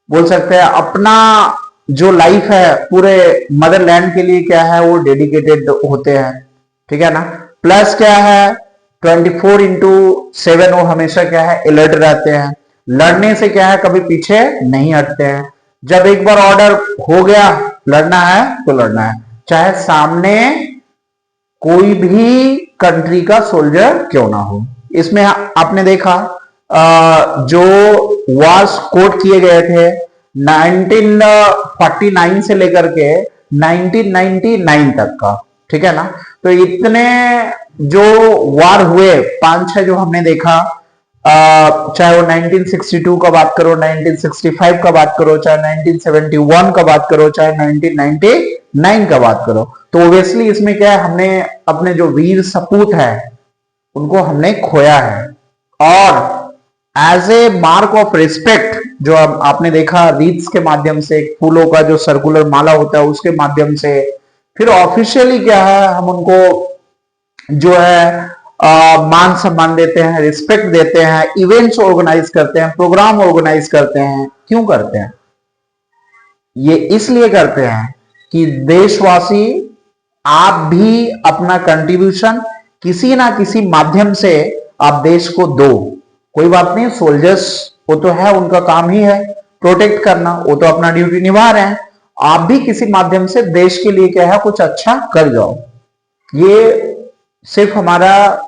बोल सकते हैं अपना जो लाइफ है पूरे मदरलैंड के लिए क्या है वो डेडिकेटेड होते हैं। ठीक है ना, प्लस क्या है 24/7 वो हमेशा क्या है अलर्ट रहते हैं, लड़ने से क्या है कभी पीछे नहीं हटते हैं। जब एक बार ऑर्डर हो गया लड़ना है तो लड़ना है, चाहे सामने कोई भी कंट्री का सोल्जर क्यों ना हो। इसमें आपने देखा जो वॉर्स कोड किए गए थे 1949 से लेकर के 1999 तक का। ठीक है ना, तो इतने जो वार हुए 5-6 जो हमने देखा, चाहे वो 1962 का बात करो, 1965 का बात करो, चाहे 1971 का बात करो, चाहे 1999 का बात करो, तो ओब्वियसली इसमें क्या है हमने अपने जो वीर सपूत है उनको हमने खोया है। और as a mark of respect जो आपने देखा रीत्स के माध्यम से, फूलों का जो सर्कुलर माला होता है उसके माध्यम से, फिर ऑफिशियली क्या है हम उनको जो है मान सम्मान देते हैं, रिस्पेक्ट देते हैं, इवेंट्स ऑर्गेनाइज करते हैं, प्रोग्राम ऑर्गेनाइज करते हैं। क्यों करते हैं? ये इसलिए करते हैं कि देशवासी आप भी अपना कंट्रीब्यूशन किसी ना किसी माध्यम से आप देश को दो। कोई बात नहीं, सोल्जर्स वो तो है, उनका काम ही है प्रोटेक्ट करना, वो तो अपना ड्यूटी निभा रहे हैं। आप भी किसी माध्यम से देश के लिए क्या है कुछ अच्छा कर जाओ। ये सिर्फ हमारा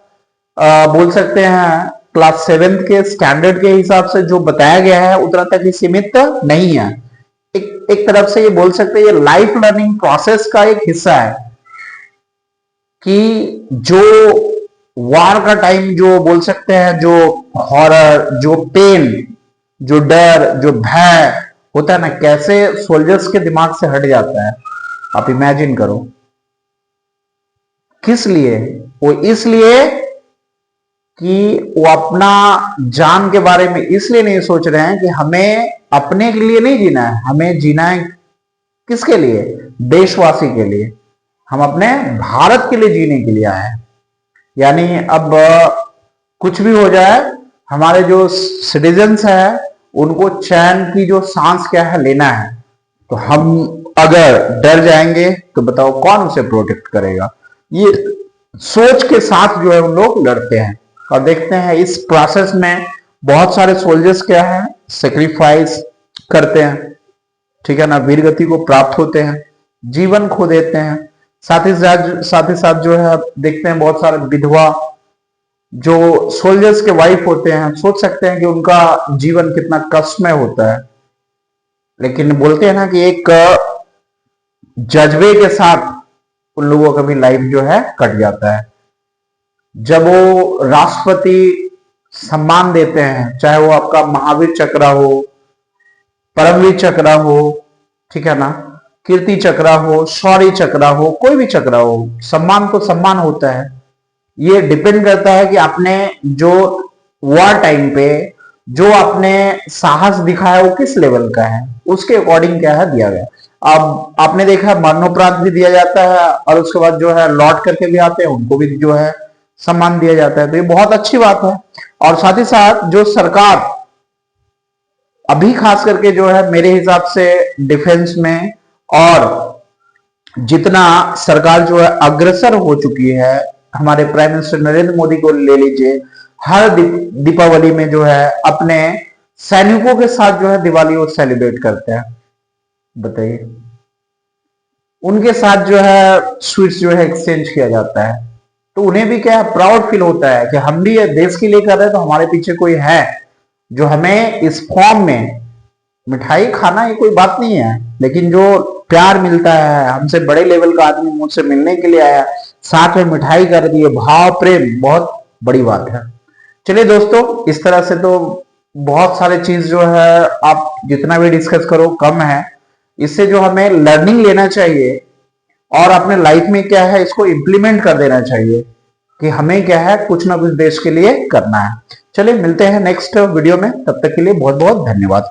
बोल सकते हैं क्लास 7th के स्टैंडर्ड के हिसाब से जो बताया गया है उतना तक ही सीमित नहीं है। एक तरफ से ये बोल सकते हैं ये लाइफ लर्निंग प्रोसेस का एक हिस्सा है कि जो वार का टाइम जो बोल सकते हैं, जो हॉरर, जो पेन, जो डर, जो भय होता है ना, कैसे सोल्जर्स के दिमाग से हट जाता है। आप इमेजिन करो। किस लिए? वो इसलिए कि वो अपना जान के बारे में इसलिए नहीं सोच रहे हैं कि हमें अपने के लिए नहीं जीना है, हमें जीना है किसके लिए? देशवासी के लिए। हम अपने भारत के लिए जीने के लिए आए हैं। यानी अब कुछ भी हो जाए, हमारे जो सिटीजन्स हैं उनको चैन की जो सांस क्या है लेना है। तो हम अगर डर जाएंगे तो बताओ कौन उसे प्रोटेक्ट करेगा? ये सोच के साथ जो है उन लोग लड़ते हैं। और देखते हैं इस प्रोसेस में बहुत सारे सोल्जर्स क्या है सेक्रीफाइस करते हैं। ठीक है ना, वीरगति को प्राप्त होते हैं, जीवन खो देते हैं। साथ ही साथ जो है देखते हैं बहुत सारे विधवा जो सोल्जर्स के वाइफ होते हैं, सोच सकते हैं कि उनका जीवन कितना कष्टमय होता है। लेकिन बोलते हैं ना कि एक जज्बे के साथ उन लोगों का भी लाइफ जो है कट जाता है। जब वो राष्ट्रपति सम्मान देते हैं, चाहे वो आपका महावीर चक्र हो, परमवीर चक्र हो, ठीक है ना, कीर्ति चक्र हो, शौर्य चक्र हो, कोई भी चक्र हो, सम्मान तो सम्मान होता है। ये डिपेंड करता है कि आपने जो वॉर टाइम पे जो आपने साहस दिखाया वो किस लेवल का है, उसके अकॉर्डिंग क्या है दिया गया। अब आपने देखा मरणोपरांत भी दिया जाता है, और उसके बाद जो है लौट करके भी आते हैं, उनको भी जो है सम्मान दिया जाता है। तो ये बहुत अच्छी बात है। और साथ ही साथ जो सरकार अभी खास करके जो है मेरे हिसाब से डिफेंस में, और जितना सरकार जो है अग्रसर हो चुकी है, हमारे प्राइम मिनिस्टर नरेंद्र मोदी को ले लीजिए, हर दीपावली में जो है अपने सैनिकों के साथ जो है दिवाली वो सेलिब्रेट करते हैं। बताइए, उनके साथ जो है स्वीट्स जो है एक्सचेंज किया जाता है। तो उन्हें भी क्या प्राउड फील होता है कि हम भी ये देश के लिए कर रहे हैं, तो हमारे पीछे कोई है जो हमें इस फॉर्म में मिठाई खाना, ये कोई बात नहीं है, लेकिन जो प्यार मिलता है, हमसे बड़े लेवल का आदमी मुझसे मिलने के लिए आया, साथ में मिठाई कर दी, भाव प्रेम बहुत बड़ी बात है। चलिए दोस्तों, इस तरह से तो बहुत सारे चीज जो है आप जितना भी डिस्कस करो कम है। इससे जो हमें लर्निंग लेना चाहिए और अपने लाइफ में क्या है इसको इंप्लीमेंट कर देना चाहिए कि हमें क्या है कुछ ना कुछ देश के लिए करना है। चलिए मिलते हैं नेक्स्ट वीडियो में, तब तक के लिए बहुत बहुत धन्यवाद।